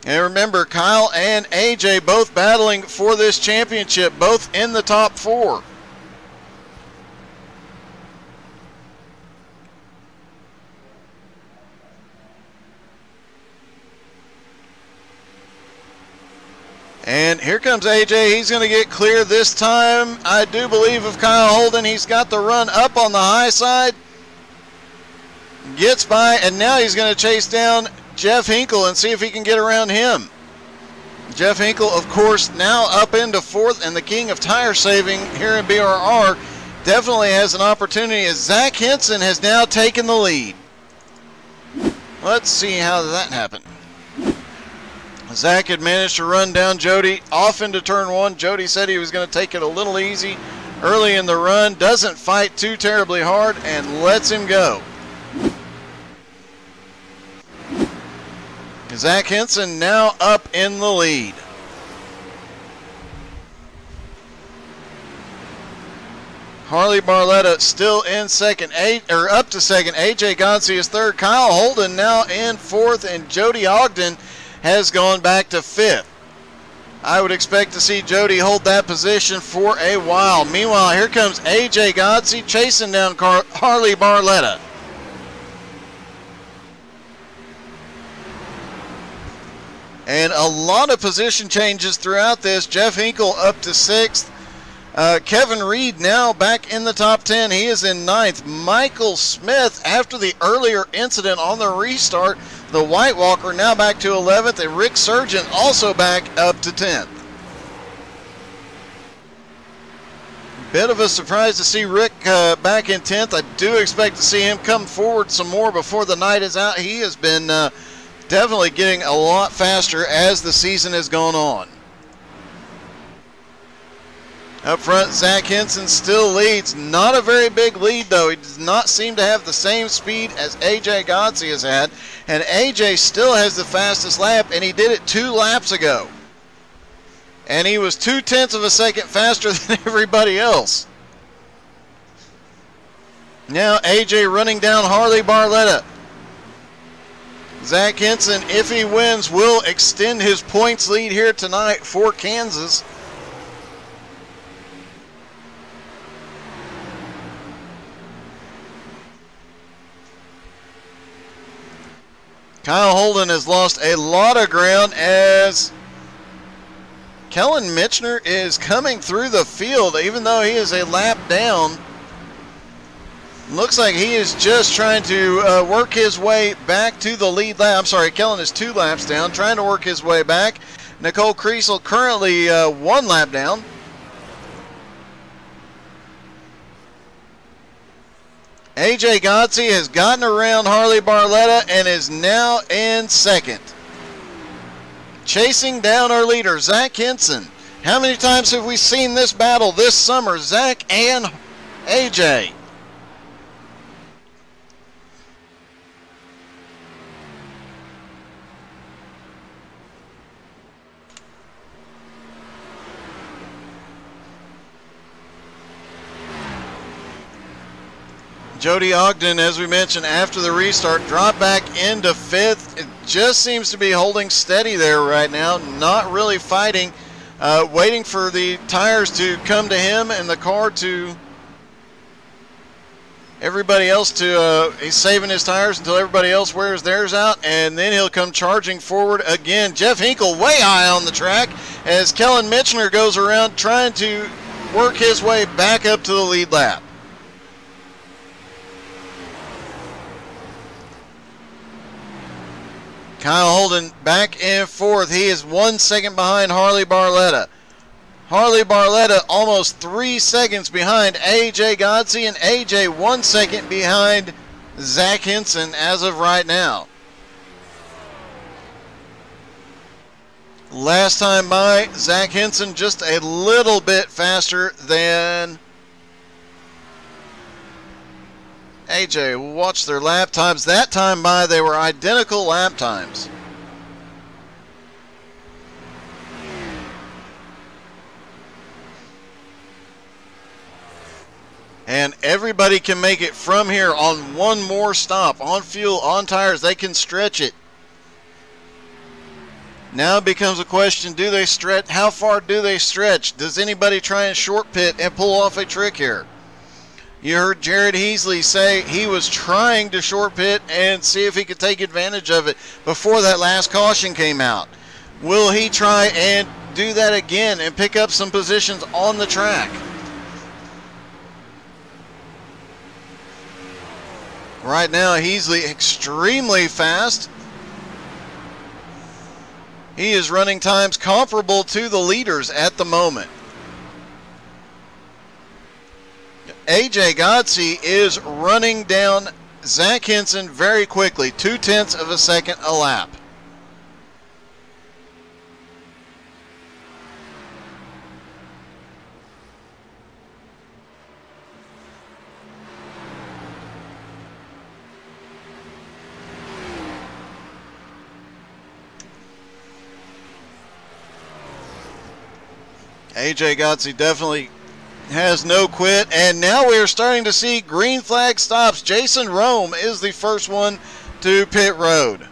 And remember, Kyle and AJ both battling for this championship, both in the top 4. And here comes AJ. He's going to get clear this time, I do believe, of Kyle Holden. He's got the run up on the high side. Gets by, and now he's going to chase down Jeff Hinkle and see if he can get around him. Jeff Hinkle, of course, now up into 4th, and the king of tire saving here in BRR definitely has an opportunity as Zach Henson has now taken the lead. Let's see how that happened. Zach had managed to run down Jody off into turn 1. Jody said he was going to take it a little easy early in the run. Doesn't fight too terribly hard and lets him go. Zach Henson now up in the lead. Harley Barletta still in second, up to second. AJ Godsey is third. Kyle Holden now in 4th, and Jody Ogden has gone back to 5th. I would expect to see Jody hold that position for a while. Meanwhile, here comes AJ Godsey chasing down Harley Barletta. And a lot of position changes throughout this. Jeff Hinkle up to 6th. Kevin Reed now back in the top 10. He is in 9th. Michael Smith, after the earlier incident on the restart, the White Walker now back to 11th. And Rick Surgeon also back up to 10th. Bit of a surprise to see Rick back in 10th. I do expect to see him come forward some more before the night is out. He has been definitely getting a lot faster as the season has gone on. Up front, Zach Henson still leads. Not a very big lead, though. He does not seem to have the same speed as AJ Godsey has had. And AJ still has the fastest lap, and he did it 2 laps ago. And he was 0.2 of a second faster than everybody else. Now AJ running down Harley Barletta. Zach Henson, if he wins, will extend his points lead here tonight for Kansas. Kyle Holden has lost a lot of ground as Kellen Mitchner is coming through the field, even though he is a lap down. Looks like he is just trying to work his way back to the lead lap. I'm sorry, Kellen is 2 laps down, trying to work his way back. Nicole Kriesel currently 1 lap down. AJ Godsey has gotten around Harley Barletta and is now in 2nd. Chasing down our leader, Zach Henson. How many times have we seen this battle this summer? Zach and AJ. Jody Ogden, as we mentioned, after the restart, dropped back into 5th. It just seems to be holding steady there right now, not really fighting, waiting for the tires to come to him and the car to everybody else to, he's saving his tires until everybody else wears theirs out, and then he'll come charging forward again. Jeff Hinkle way high on the track as Kellen Mitchner goes around trying to work his way back up to the lead lap. Kyle Holden back in 4th. He is 1 second behind Harley Barletta. Harley Barletta almost 3 seconds behind AJ Godsey, and AJ 1 second behind Zach Henson as of right now. Last time by, Zach Henson just a little bit faster than AJ. We'll watch their lap times. That time by, they were identical lap times. And everybody can make it from here on one more stop. On fuel, on tires, they can stretch it. Now it becomes a question, do they stretch? How far do they stretch? Does anybody try and short pit and pull off a trick here? You heard Jared Heasley say he was trying to short pit and see if he could take advantage of it before that last caution came out. Will he try and do that again and pick up some positions on the track? Right now, Heasley extremely fast. He is running times comparable to the leaders at the moment. AJ Godsey is running down Zach Henson very quickly, 0.2 of a second a lap. AJ Godsey definitely has no quit, and now we are starting to see green flag stops. Jason Rheaumes is the first one to pit road.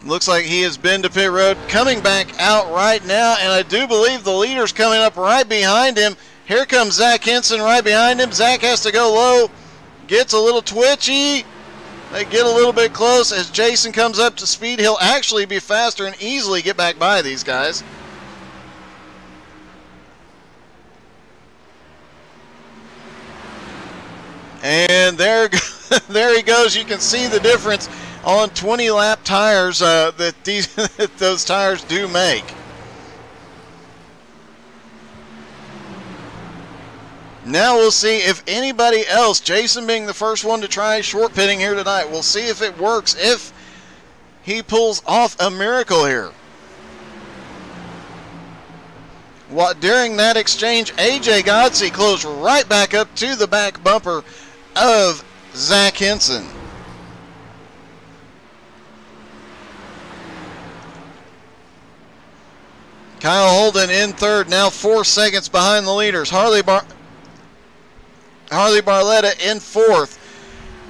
Looks like he has been to pit road, coming back out right now, and I do believe the leader's coming up right behind him. Here comes Zach Henson right behind him. Zach has to go low, gets a little twitchy. They get a little bit close. As Jason comes up to speed, he'll actually be faster and easily get back by these guys. And there he goes. You can see the difference on 20-lap tires that those tires do make. Now we'll see if anybody else, Jason being the first one to try short pitting here tonight, we'll see if it works, if he pulls off a miracle here. During that exchange, AJ Godsey closed right back up to the back bumper of Zach Henson. Kyle Holden in third, now 4 seconds behind the leaders. Harley Barletta in fourth,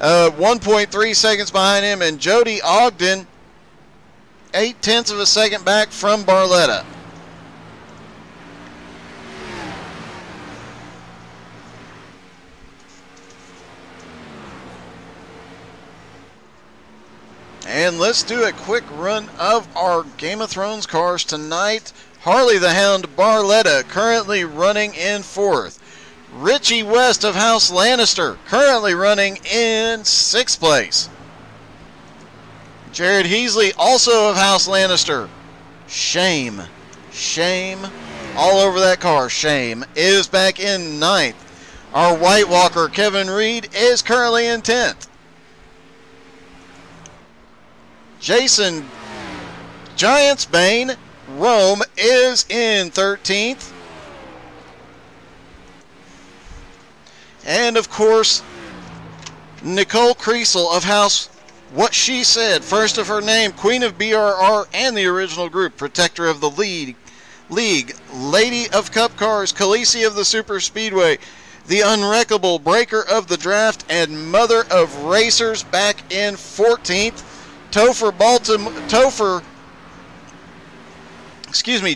1.3 seconds behind him, and Jody Ogden 0.8 of a second back from Barletta. And let's do a quick run of our Game of Thrones cars tonight. Harley the Hound Barletta currently running in fourth. Richie West of House Lannister currently running in 6th place. Jared Heasley also of House Lannister. Shame all over that car. Shame is back in 9th. Our White Walker Kevin Reed is currently in 10th. Jason Giantsbane Rome is in 13th. And of course, Nicole Creasel of House What She Said, first of her name, Queen of BRR and the original group, Protector of the League, Lady of Cup Cars, Khaleesi of the Super Speedway, the Unwreckable, Breaker of the Draft, and Mother of Racers back in 14th.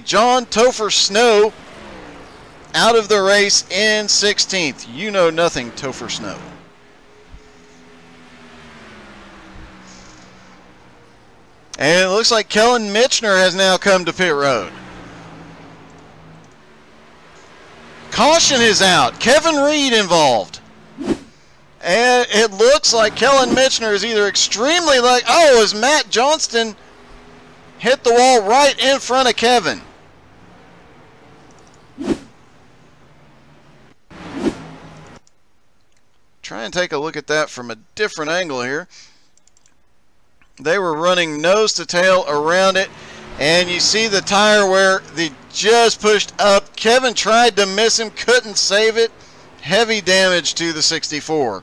John Topher Snow out of the race in 16th. You know nothing, Topher Snow. And it looks like Kellen Mitchner has now come to pit road. Caution is out. Kevin Reed involved. And it looks like Kellen Mitchner is either extremely like, oh, as Matt Johnston hit the wall right in front of Kevin. Try and take a look at that from a different angle here. They were running nose to tail around it. And you see the tire where they just pushed up. Kevin tried to miss him, couldn't save it. Heavy damage to the 64.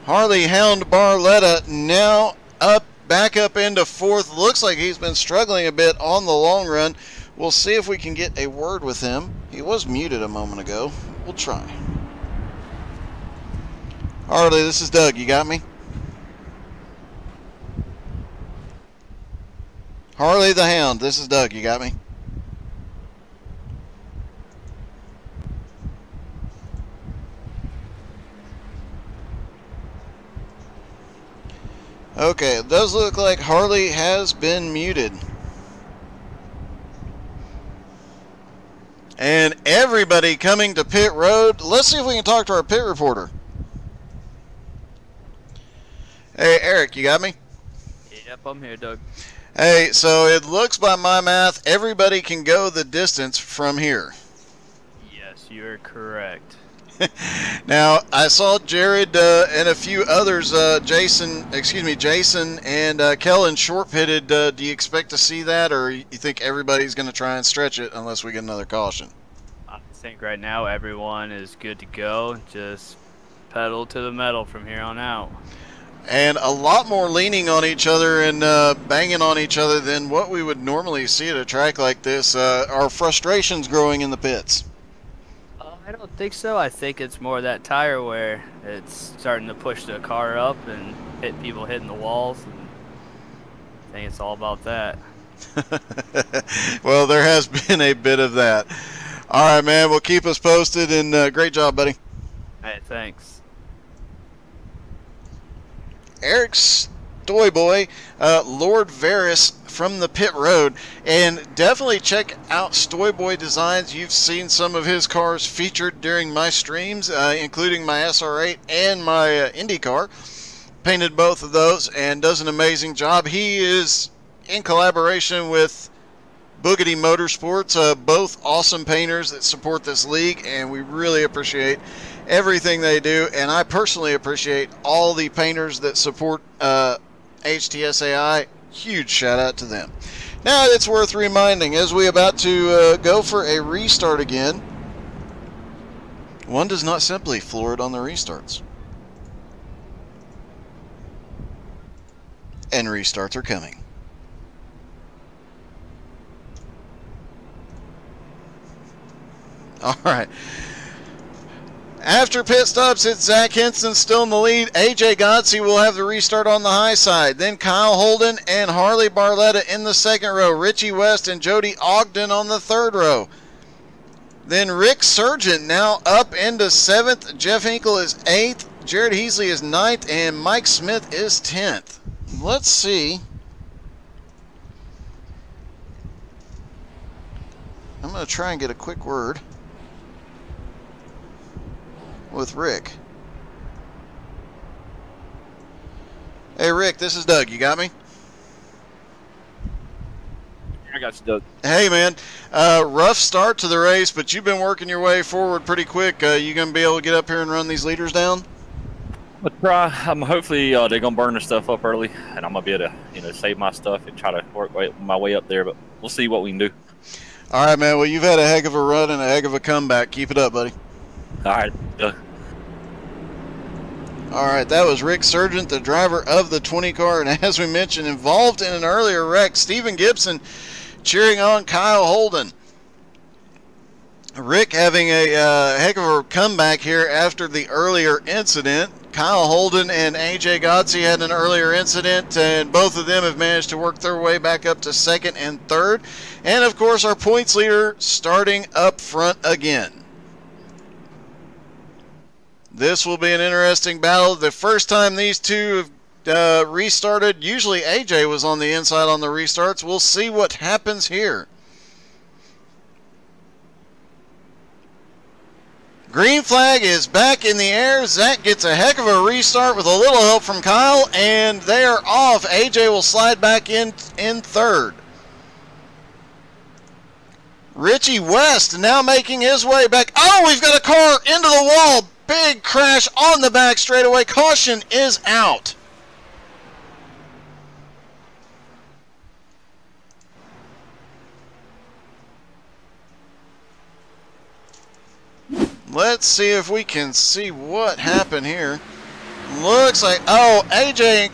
Harley Hound Barletta now back up into fourth. Looks like he's been struggling a bit on the long run. We'll see if we can get a word with him. He was muted a moment ago. We'll try. Harley, this is Doug. You got me? Harley the Hound, this is Doug. You got me? Okay, it does look like Harley has been muted. And everybody coming to pit road. Let's see if we can talk to our pit reporter. Hey, Eric, you got me? Yep, I'm here, Doug. Hey, so it looks by my math, everybody can go the distance from here. Yes, you're correct. Now, I saw Jared and a few others, Jason and Kellen short pitted. Do you expect to see that, or you think everybody's going to try and stretch it unless we get another caution? I think right now everyone is good to go. Just pedal to the metal from here on out. And a lot more leaning on each other and banging on each other than what we would normally see at a track like this. Are frustrations growing in the pits? I don't think so. I think it's more that tire wear. It's starting to push the car up and hit people hitting the walls. And I think it's all about that. Well, there has been a bit of that. All right, man. Well, keep us posted, and great job, buddy. Hey, thanks. Eric Stoyboy, Lord Varys from the pit road, and definitely check out Stoyboy Designs. You've seen some of his cars featured during my streams, including my SR8 and my Indy car. Painted both of those and does an amazing job. He is in collaboration with Boogity Motorsports, both awesome painters that support this league, and we really appreciate everything they do. And I personally appreciate all the painters that support HTSAI. Huge shout out to them. Now it's worth reminding, as we about to go for a restart again, one does not simply floor it on the restarts. And restarts are coming. All right. After pit stops, it's Zach Henson still in the lead. AJ Godsey will have the restart on the high side. Then Kyle Holden and Harley Barletta in the second row. Richie West and Jody Ogden on the third row. Then Rick Sargent now up into seventh. Jeff Hinkle is eighth. Jared Heasley is ninth. And Mike Smith is 10th. Let's see. I'm going to try and get a quick word with Rick. Hey Rick, this is Doug. You got me? I got you, Doug. Hey man, rough start to the race, but you've been working your way forward pretty quick. You gonna be able to get up here and run these leaders down? I'll try. Hopefully they're gonna burn the stuff up early, and I'm gonna be able to save my stuff and try to work my way up there. But we'll see what we can do. All right, man. Well, you've had a heck of a run and a heck of a comeback. Keep it up, buddy. All right. All right, that was Rick Sargent, the driver of the 20 car, and as we mentioned, involved in an earlier wreck. Stephen Gibson cheering on Kyle Holden. Rick having a heck of a comeback here after the earlier incident. Kyle Holden and AJ Godsey had an earlier incident, and both of them have managed to work their way back up to second and third. And, of course, our points leader starting up front again. This will be an interesting battle. The first time these two have restarted, usually AJ was on the inside on the restarts. We'll see what happens here. Green flag is back in the air. Zach gets a heck of a restart with a little help from Kyle, and they are off. AJ will slide back in third. Richie West now making his way back. Oh, we've got a car into the wall. Big crash on the back straightaway. Caution is out. Let's see if we can see what happened here. Looks like, oh, AJ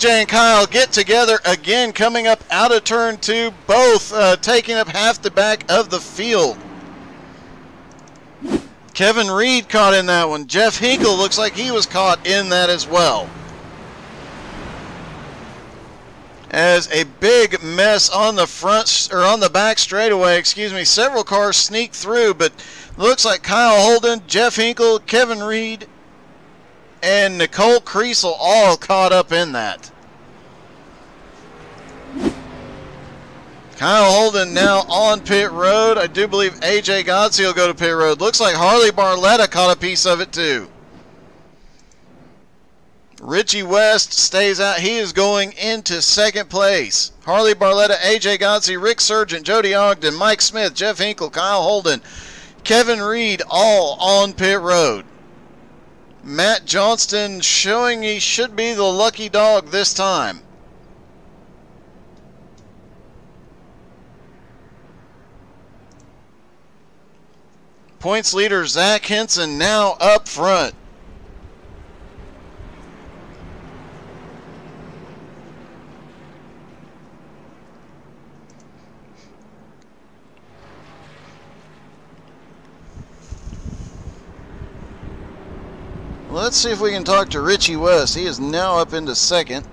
and Kyle get together again, coming up out of turn 2, both taking up half the back of the field. Kevin Reed caught in that one. Jeff Hinkle looks like he was caught in that as well. As a big mess on the front, or on the back straightaway, excuse me. Several cars sneak through, but looks like Kyle Holden, Jeff Hinkle, Kevin Reed, and Nicole Creasel all caught up in that. Kyle Holden now on pit road. I do believe AJ Godsey will go to pit road. Looks like Harley Barletta caught a piece of it too. Richie West stays out. He is going into second place. Harley Barletta, AJ Godsey, Rick Sargent, Jody Ogden, Mike Smith, Jeff Hinkle, Kyle Holden, Kevin Reed, all on pit road. Matt Johnston showing he should be the lucky dog this time. Points leader Zach Henson now up front. Let's see if we can talk to Richie West. He is now up into second.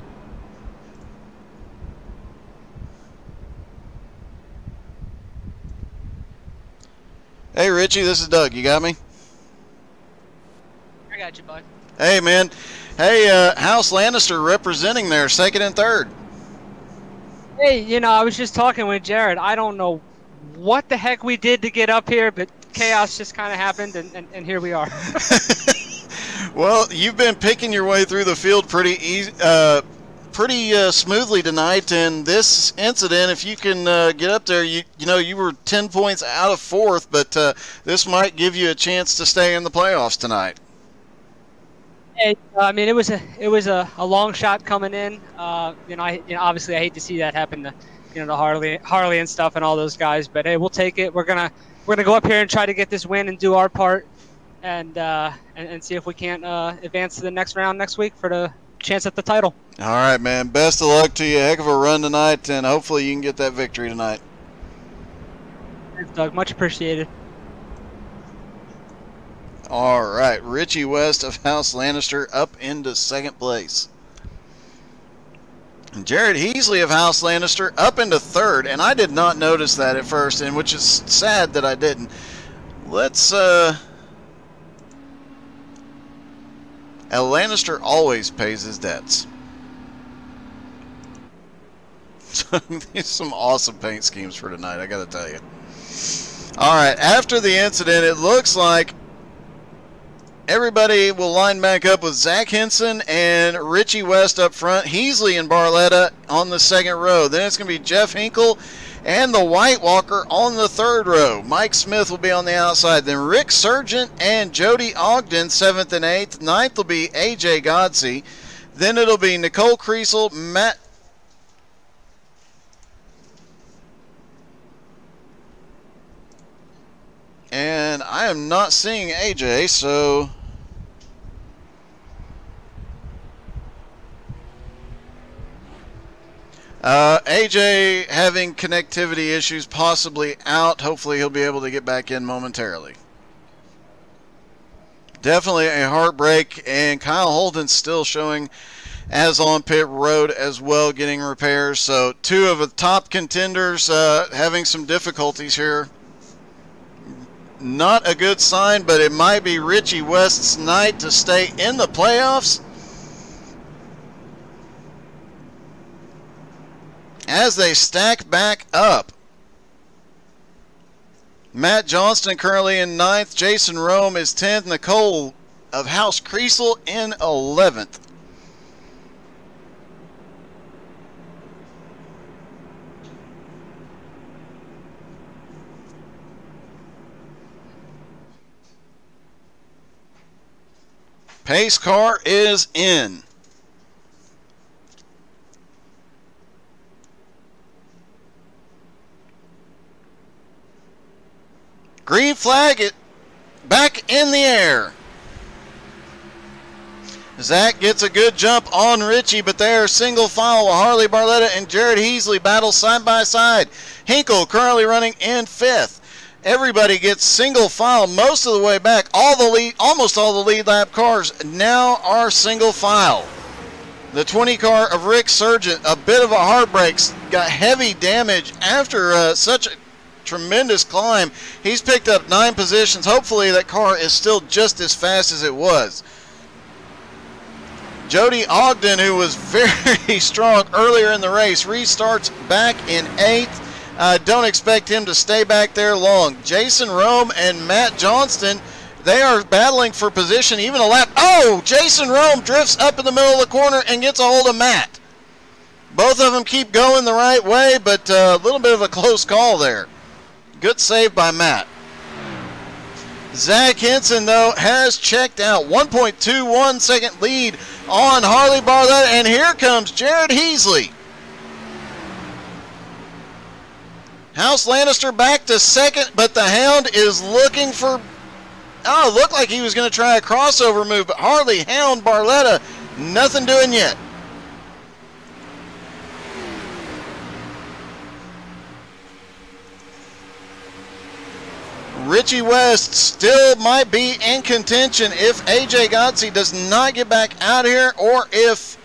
Hey Richie, this is Doug. You got me? I got you, bud. Hey man. Hey, House Lannister representing there, second and third. Hey, you know, I was just talking with Jared. I don't know what the heck we did to get up here, but chaos just kind of happened, and here we are. Well, you've been picking your way through the field pretty smoothly tonight, and this incident, if you can get up there, you know you were 10 points out of fourth, but this might give you a chance to stay in the playoffs tonight. Hey, I mean, it was a long shot coming in. Obviously, I hate to see that happen to to Harley and stuff and all those guys, but hey, we'll take it. We're gonna go up here and try to get this win and do our part. And see if we can't advance to the next round next week for the chance at the title. All right, man. Best of luck to you. Heck of a run tonight, and hopefully you can get that victory tonight. Thanks, Doug. Much appreciated. All right. Richie West of House Lannister up into second place. And Jared Heasley of House Lannister up into third, and I did not notice that at first, and which is sad that I didn't. Let's A Lannister always pays his debts. These some awesome paint schemes for tonight, I gotta tell you. Alright, after the incident, it looks like everybody will line back up with Zach Henson and Richie West up front, Heasley and Barletta on the second row. Then it's going to be Jeff Hinkle and the White Walker on the third row. Mike Smith will be on the outside. Then Rick Sargent and Jody Ogden, 7th and 8th. 9th will be AJ Godsey. Then it'll be Nicole Creasel, Matt. And I am not seeing AJ, so AJ having connectivity issues, possibly out. Hopefully he'll be able to get back in momentarily. Definitely a heartbreak, and Kyle Holden still showing as on pit road as well, getting repairs. So two of the top contenders having some difficulties here. Not a good sign, but it might be Richie West's night to stay in the playoffs. As they stack back up. Matt Johnston currently in 9th. Jason Rheaumes is 10th. Nicole of House Creasel in 11th. Pace car is in. Green flag it back in the air. Zach gets a good jump on Richie, but they are single file while Harley Barletta and Jared Heasley battle side by side. Hinkle currently running in 5th. Everybody gets single file most of the way back. Almost all the lead lap cars now are single file. The 20 car of Rick Sargent, a bit of a heartbreak, got heavy damage after such a tremendous climb. He's picked up 9 positions. Hopefully that car is still just as fast as it was. Jody Ogden, who was very strong earlier in the race, restarts back in 8th. Don't expect him to stay back there long. Jason Rome and Matt Johnston, they are battling for position, even a lap. Oh, Jason Rome drifts up in the middle of the corner and gets a hold of Matt. Both of them keep going the right way, but a little bit of a close call there. Good save by Matt. Zach Henson, though, has checked out. 1.21 second lead on Harley Barletta, and here comes Jared Heasley. House Lannister back to 2nd, but the Hound is looking for... Oh, it looked like he was going to try a crossover move, but Harley, Hound, Barletta, nothing doing yet. Richie West still might be in contention if AJ Godsey does not get back out here, or if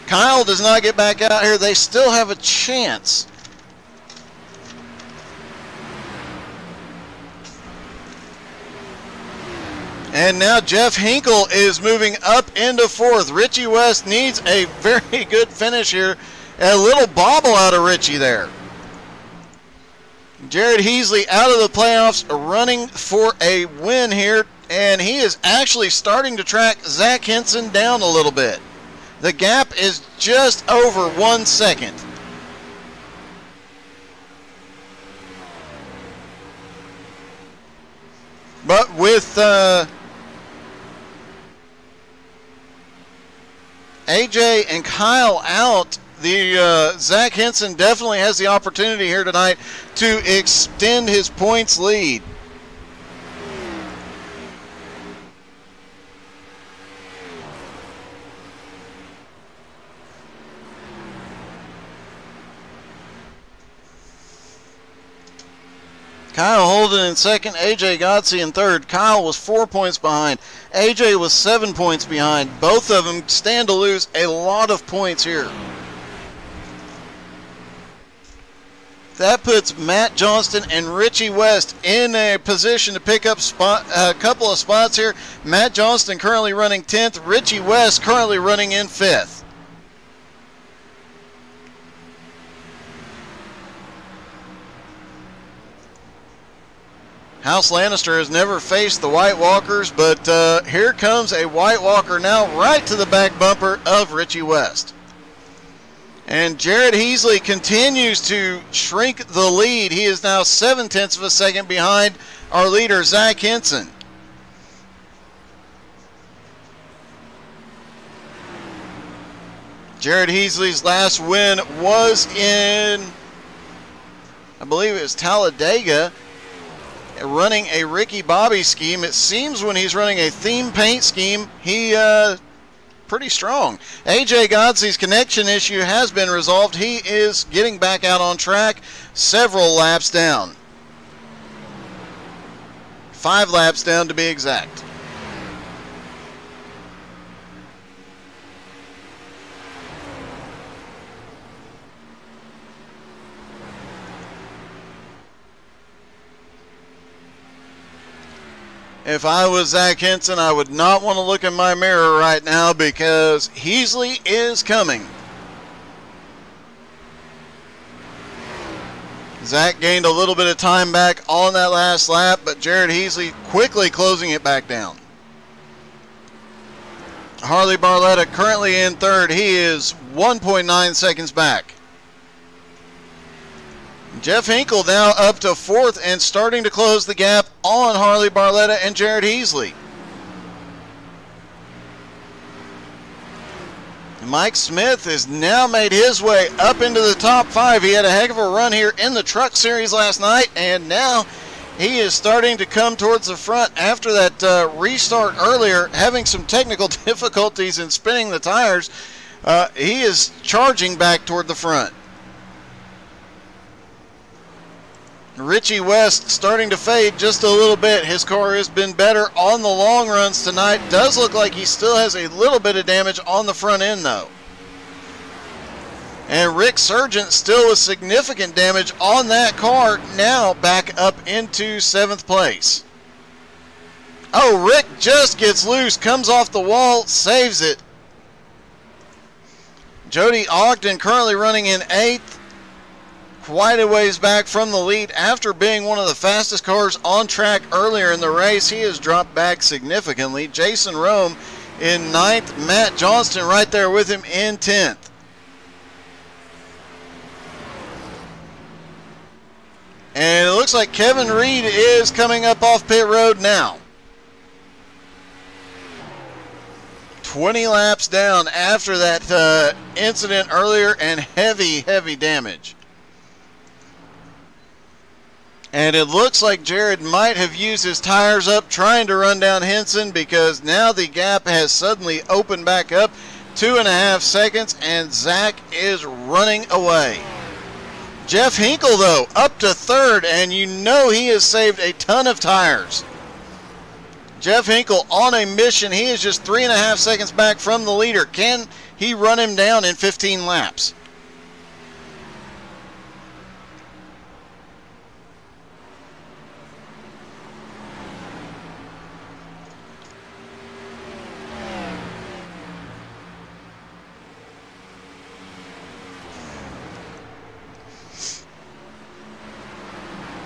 Kyle does not get back out here. They still have a chance. And now Jeff Hinkle is moving up into 4th. Richie West needs a very good finish here. A little bobble out of Richie there. Jared Heasley out of the playoffs, running for a win here, and he is actually starting to track Zach Henson down a little bit. The gap is just over 1 second. But with AJ and Kyle out, the Zach Henson definitely has the opportunity here tonight to extend his points lead. Kyle Holden in 2nd, AJ Godsey in 3rd. Kyle was 4 points behind. AJ was 7 points behind. Both of them stand to lose a lot of points here. That puts Matt Johnston and Richie West in a position to pick up a couple of spots here. Matt Johnston currently running 10th. Richie West currently running in 5th. House Lannister has never faced the White Walkers, but here comes a White Walker now right to the back bumper of Richie West. And Jared Heasley continues to shrink the lead. He is now 0.7 of a second behind our leader, Zach Henson. Jared Heasley's last win was in, I believe it was Talladega, running a Ricky Bobby scheme. It seems when he's running a theme paint scheme, he pretty strong. AJ Godsey's connection issue has been resolved. He is getting back out on track, several laps down. 5 laps down to be exact. If I was Zach Henson, I would not want to look in my mirror right now because Heasley is coming. Zach gained a little bit of time back on that last lap, but Jared Heasley quickly closing it back down. Harley Barletta currently in 3rd. He is 1.9 seconds back. Jeff Hinkle now up to 4th and starting to close the gap on Harley Barletta and Jared Heasley. Mike Smith has now made his way up into the top 5. He had a heck of a run here in the Truck Series last night, and now he is starting to come towards the front after that restart earlier, having some technical difficulties in spinning the tires. He is charging back toward the front. Richie West starting to fade just a little bit. His car has been better on the long runs tonight. Does look like he still has a little bit of damage on the front end though. And Rick Sargent still with significant damage on that car, now back up into 7th place. Oh, Rick just gets loose, comes off the wall, saves it. Jody Ogden currently running in 8th. Quite a ways back from the lead after being one of the fastest cars on track earlier in the race. He has dropped back significantly. Jason Rheaumes in 9th. Matt Johnston right there with him in 10th. And it looks like Kevin Reed is coming up off pit road now. 20 laps down after that incident earlier, and heavy damage. And it looks like Jared might have used his tires up trying to run down Henson, because now the gap has suddenly opened back up 2.5 seconds, and Zach is running away. Jeff Hinkle, though, up to 3rd, and you know he has saved a ton of tires. Jeff Hinkle on a mission. He is just 3.5 seconds back from the leader. Can he run him down in 15 laps?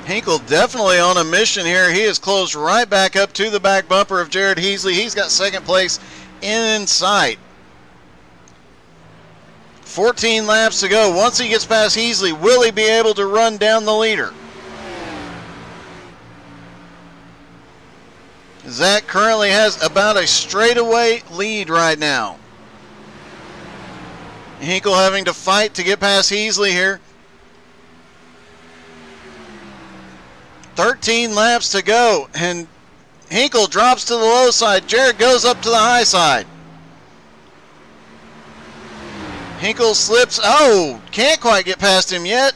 Hinkle definitely on a mission here. He is closed right back up to the back bumper of Jared Heasley. He's got 2nd place in sight. 14 laps to go. Once he gets past Heasley, will he be able to run down the leader? Zach currently has about a straightaway lead right now. Hinkle having to fight to get past Heasley here. 13 laps to go, and Hinkle drops to the low side. Jared goes up to the high side. Hinkle slips. Oh, can't quite get past him yet.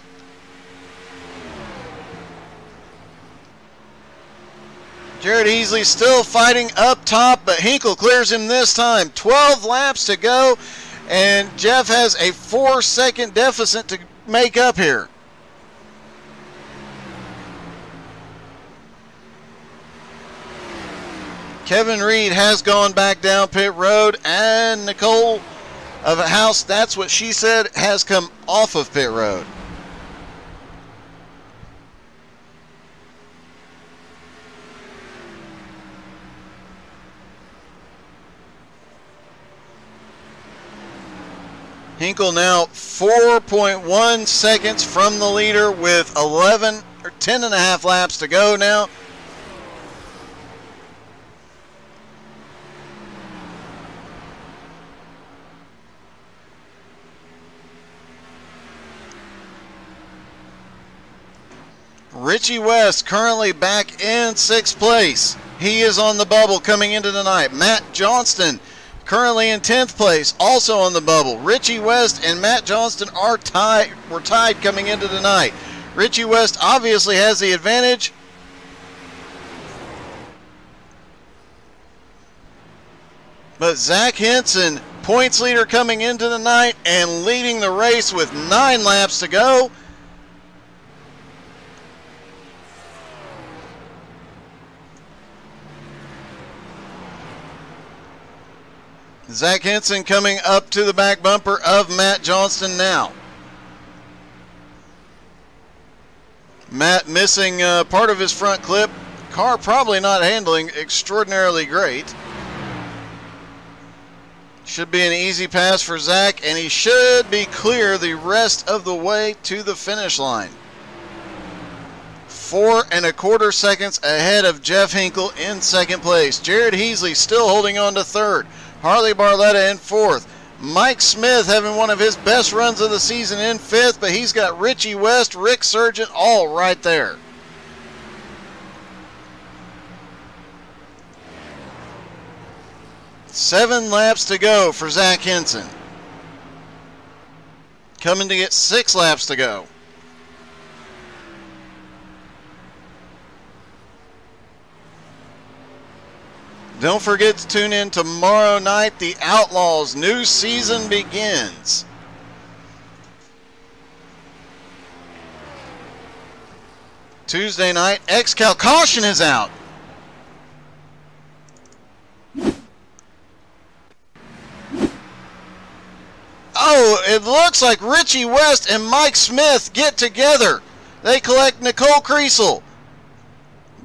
Jared Heasley still fighting up top, but Hinkle clears him this time. 12 laps to go, and Jeff has a 4-second deficit to make up here. Kevin Reed has gone back down pit road, and Nicole of a House, that's what she said, has come off of pit road. Hinkle now 4.1 seconds from the leader with 10.5 laps to go now. Richie West currently back in 6th place. He is on the bubble coming into tonight. Matt Johnston currently in 10th place, also on the bubble. Richie West and Matt Johnston are were tied coming into tonight. Richie West obviously has the advantage. But Zach Henson, points leader coming into the night and leading the race with 9 laps to go. Zach Henson coming up to the back bumper of Matt Johnston now. Matt missing part of his front clip. Car probably not handling extraordinarily great. Should be an easy pass for Zach, and he should be clear the rest of the way to the finish line. 4.25 seconds ahead of Jeff Hinkle in 2nd place. Jared Heasley still holding on to 3rd. Harley Barletta in 4th. Mike Smith having one of his best runs of the season in 5th, but he's got Richie West, Rick Sargent all right there. Seven laps to go for Zach Henson. Coming to get 6 laps to go. Don't forget to tune in tomorrow night. The Outlaws' new season begins. Tuesday night, X-Cal caution is out. Oh, it looks like Richie West and Mike Smith get together. They collect Nicole Creasel.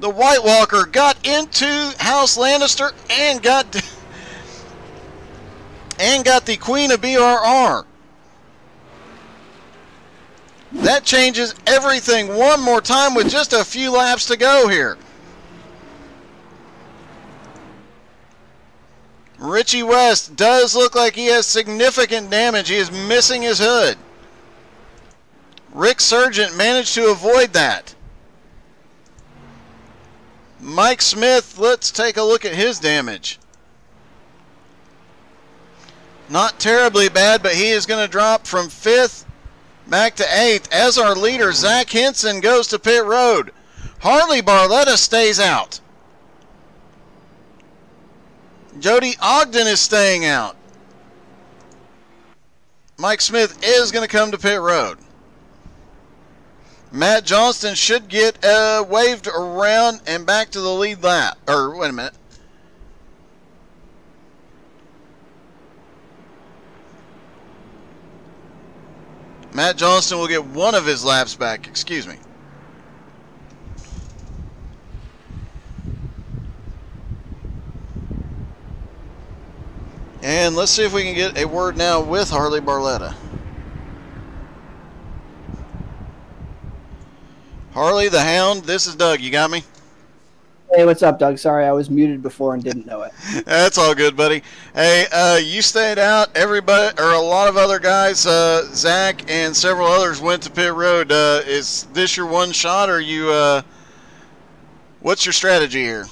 The White Walker got into House Lannister and got the Queen of BRR. That changes everything one more time with just a few laps to go here. Richie West does look like he has significant damage. He is missing his hood. Rick Sargent managed to avoid that. Mike Smith, let's take a look at his damage. Not terribly bad, but he is going to drop from 5th back to 8th as our leader, Zach Henson, goes to pit road. Harley Barletta stays out. Jody Ogden is staying out. Mike Smith is going to come to pit road. Matt Johnston should get waved around and back to the lead lap. Or, wait a minute. Matt Johnston will get one of his laps back. Excuse me. And let's see if we can get a word now with Harley Barletta. Harley the Hound, this is Doug. You got me? Hey, what's up, Doug? Sorry, I was muted before and didn't know it. That's all good, buddy. Hey, you stayed out. Everybody, or a lot of other guys, Zach and several others went to pit road. Is this your one shot, or you? What's your strategy here?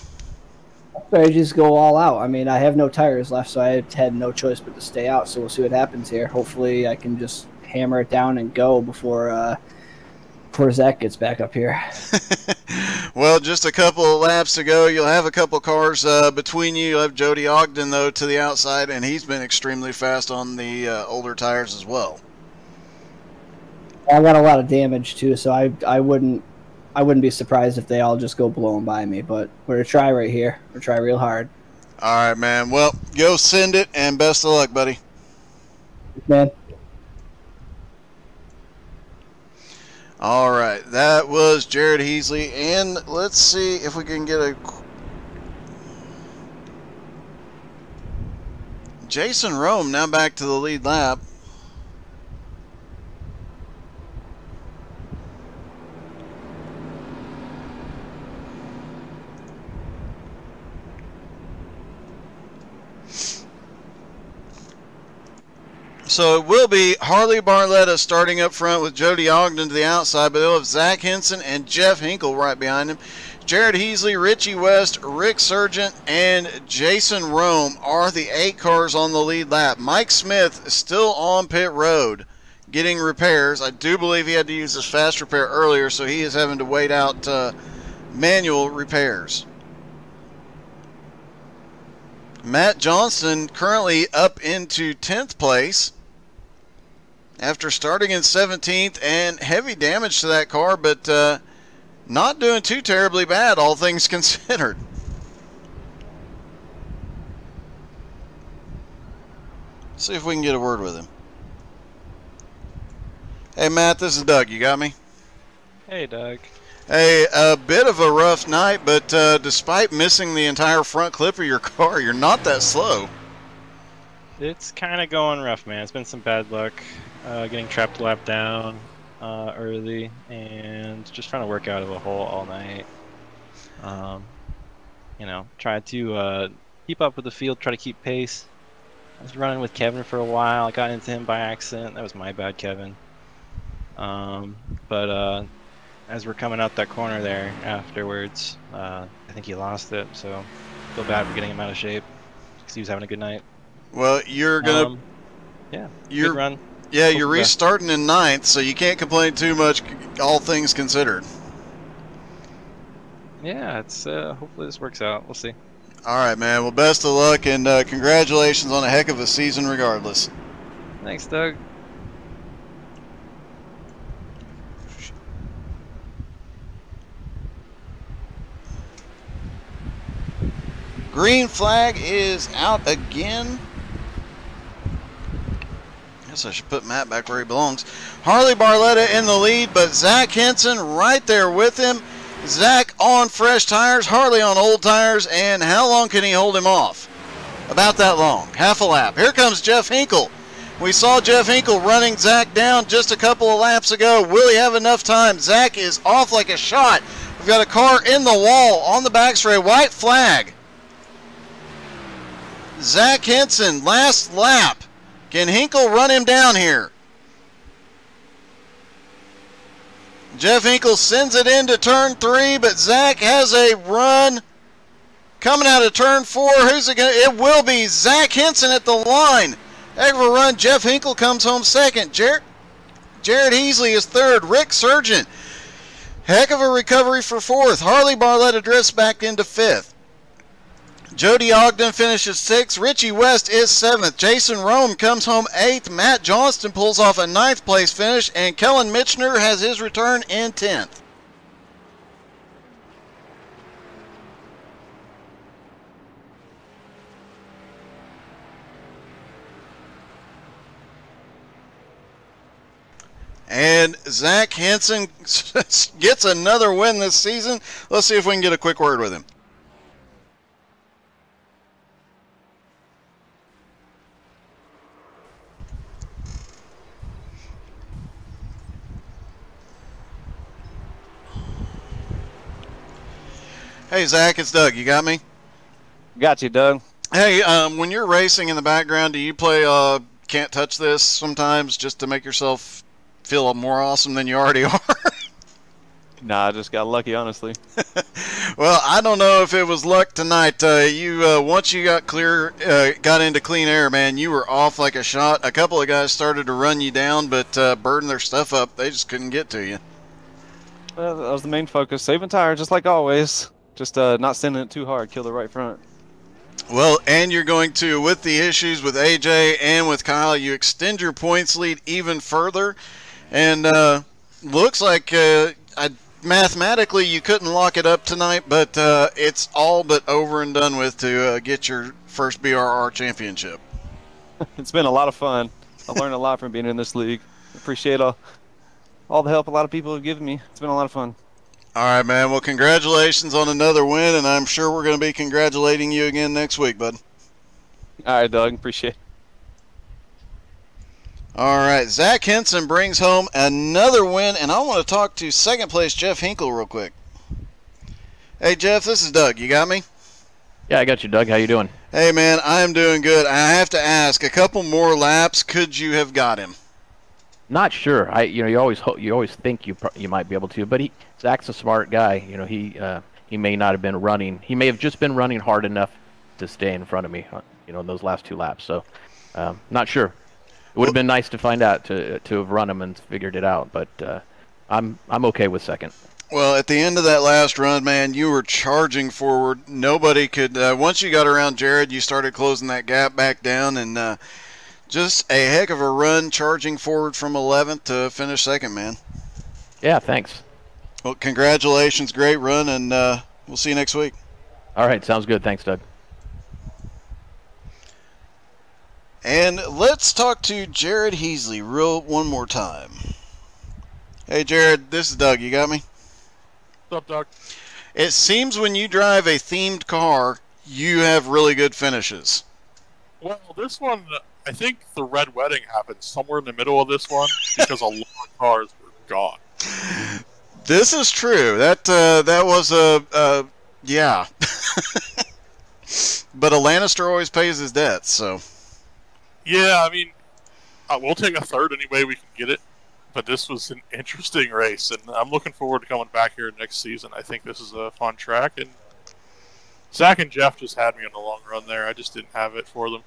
I just go all out. I mean, I have no tires left, so I had no choice but to stay out. So we'll see what happens here. Hopefully, I can just hammer it down and go before Zach gets back up here. Well, just a couple of laps to go. You'll have a couple cars between you. You'll have Jody Ogden, though, to the outside, and he's been extremely fast on the older tires as well. I got a lot of damage, too, so I wouldn't be surprised if they all just go blowing by me, but we're going to try right here. We're going to try real hard. All right, man. Well, go send it, and best of luck, buddy. Man. All right, that was Jared Heasley, and let's see if we can get a Jason Rome now back to the lead lap. So it will be Harley Barletta starting up front with Jody Ogden to the outside, but they'll have Zach Henson and Jeff Hinkle right behind him. Jared Heasley, Richie West, Rick Sargent, and Jason Rome are the 8 cars on the lead lap. Mike Smith is still on pit road getting repairs. I do believe he had to use his fast repair earlier, so he is having to wait out manual repairs. Matt Johnston currently up into 10th place after starting in 17th, and heavy damage to that car, but not doing too terribly bad, all things considered. See if we can get a word with him. Hey, Matt, this is Doug. You got me? Hey, Doug. Hey, a bit of a rough night, but despite missing the entire front clip of your car, you're not that slow. It's kind of going rough, man. It's been some bad luck. Getting trapped lap down early and just trying to work out of a hole all night. You know, try to keep up with the field, try to keep pace. I was running with Kevin for a while. I got into him by accident. That was my bad, Kevin. But as we're coming out that corner there afterwards, I think he lost it. So feel bad for getting him out of shape because he was having a good night. Well, you're gonna. Yeah. You're good run. Yeah, Hope you're for the best. restarting in 9th, so you can't complain too much, all things considered. Yeah, it's hopefully this works out. We'll see. All right, man. Well, best of luck, and congratulations on a heck of a season regardless. Thanks, Doug. Green flag is out again. Guess I should put Matt back where he belongs. Harley Barletta in the lead, but Zach Henson right there with him. Zach on fresh tires, Harley on old tires, and how long can he hold him off? About that long, half a lap. Here comes Jeff Hinkle. We saw Jeff Hinkle running Zach down just a couple of laps ago. Will he have enough time? Zach is off like a shot. We've got a car in the wall on the back straight. White flag. Zach Henson, last lap. Can Hinkle run him down here? Jeff Hinkle sends it into turn 3, but Zach has a run coming out of turn 4. Who's it going to? It will be Zach Henson at the line. Heck of a run. Jeff Hinkle comes home second. Jared Heasley is third. Rick Sargent, heck of a recovery for fourth. Harley Barletta drifts back into fifth. Jody Ogden finishes 6th. Richie West is 7th. Jason Rome comes home 8th. Matt Johnston pulls off a 9th place finish. And Kellen Mitchner has his return in 10th. And Zach Henson gets another win this season. Let's see if we can get a quick word with him. Hey, Zach, it's Doug. You got me? Got you, Doug. Hey, when you're racing in the background, do you play Can't Touch This sometimes just to make yourself feel more awesome than you already are? Nah, I just got lucky, honestly. Well, I don't know if it was luck tonight. Once you got got into clean air, man, you were off like a shot. A couple of guys started to run you down, but burden their stuff up. They just couldn't get to you. Well, that was the main focus. Saving tires, just like always. Just not sending it too hard. Kill the right front. Well, and you're going to, with the issues with AJ and with Kyle, you extend your points lead even further. And looks like mathematically you couldn't lock it up tonight, but it's all but over and done with to get your first BRR championship. It's been a lot of fun. I learned a lot from being in this league. Appreciate all the help a lot of people have given me. It's been a lot of fun. All right, man. Well, congratulations on another win, and I'm sure we're going to be congratulating you again next week, bud. All right, Doug. Appreciate it. All right. Zach Henson brings home another win, and I want to talk to second place Jeff Hinkle real quick. Hey, Jeff, this is Doug. You got me? Yeah, I got you, Doug. How you doing? Hey, man, I'm doing good. I have to ask, a couple more laps, could you have got him? Not sure. You always think you might be able to, but Zach's a smart guy. He may not have been running. He may have just been running hard enough to stay in front of me. In those last 2 laps. So, not sure. It would have been nice to find out to have run him and figured it out, but I'm okay with second. Well, at the end of that last run, man, you were charging forward. Nobody could. Once you got around Jared, you started closing that gap back down, and just a heck of a run, charging forward from 11th to finish second, man. Yeah, thanks. Well, congratulations, great run, and we'll see you next week. All right, sounds good. Thanks, Doug. And let's talk to Jared Heasley one more time. Hey, Jared, this is Doug. You got me? What's up, Doug? It seems when you drive a themed car, you have really good finishes. Well, this one, I think the Red Wedding happened somewhere in the middle of this one because a lot of cars were gone. This is true. That was yeah. But a Lannister always pays his debts, so. Yeah, I mean, we'll take a third any way we can get it. But this was an interesting race, and I'm looking forward to coming back here next season. I think this is a fun track, and Zach and Jeff just had me on the long run there. I just didn't have it for them.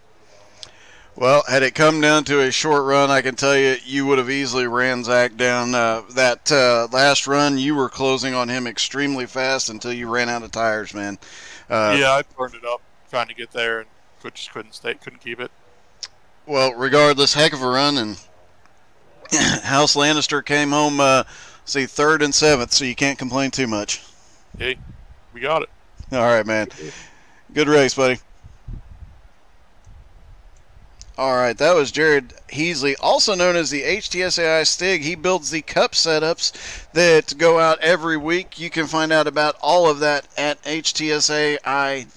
Well, had it come down to a short run, I can tell you, you would have easily ran Zach down. That last run, you were closing on him extremely fast until you ran out of tires, man. Yeah, I burned it up trying to get there, and just couldn't keep it. Well, regardless, heck of a run, and House Lannister came home, 3rd and 7th, so you can't complain too much. Hey, we got it. All right, man. Good race, buddy. All right, that was Jared Heasley, also known as the HTSAI Stig. He builds the cup setups that go out every week. You can find out about all of that at htsai.net.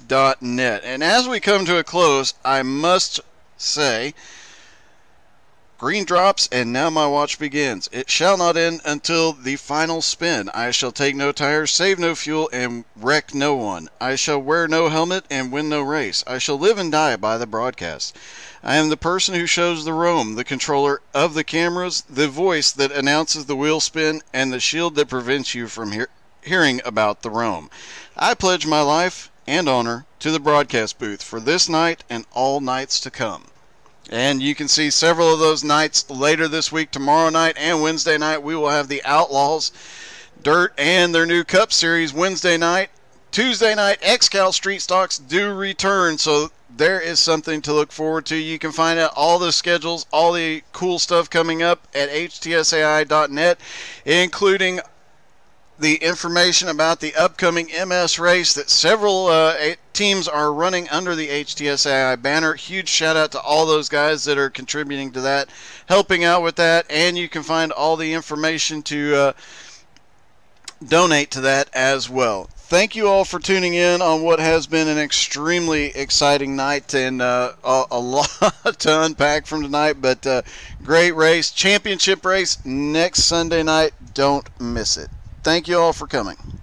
And as we come to a close, I must say, green drops, and now my watch begins. It shall not end until the final spin. I shall take no tires, save no fuel, and wreck no one. I shall wear no helmet and win no race. I shall live and die by the broadcast. I am the person who shows the Rheaume, the controller of the cameras, the voice that announces the wheel spin, and the shield that prevents you from hearing about the Rheaume. I pledge my life and honor to the broadcast booth for this night and all nights to come. And you can see several of those nights later this week. Tomorrow night and Wednesday night, we will have the Outlaws Dirt and their new Cup Series Wednesday night. Tuesday night, XCal Street Stocks do return, so there is something to look forward to. You can find out all the schedules, all the cool stuff coming up at htsai.net, including the information about the upcoming MS race that several teams are running under the HTSAI banner. Huge shout out to all those guys that are contributing to that, helping out with that, and you can find all the information to donate to that as well. Thank you all for tuning in on what has been an extremely exciting night and a lot to unpack from tonight, but great race, championship race next Sunday night. Don't miss it. Thank you all for coming.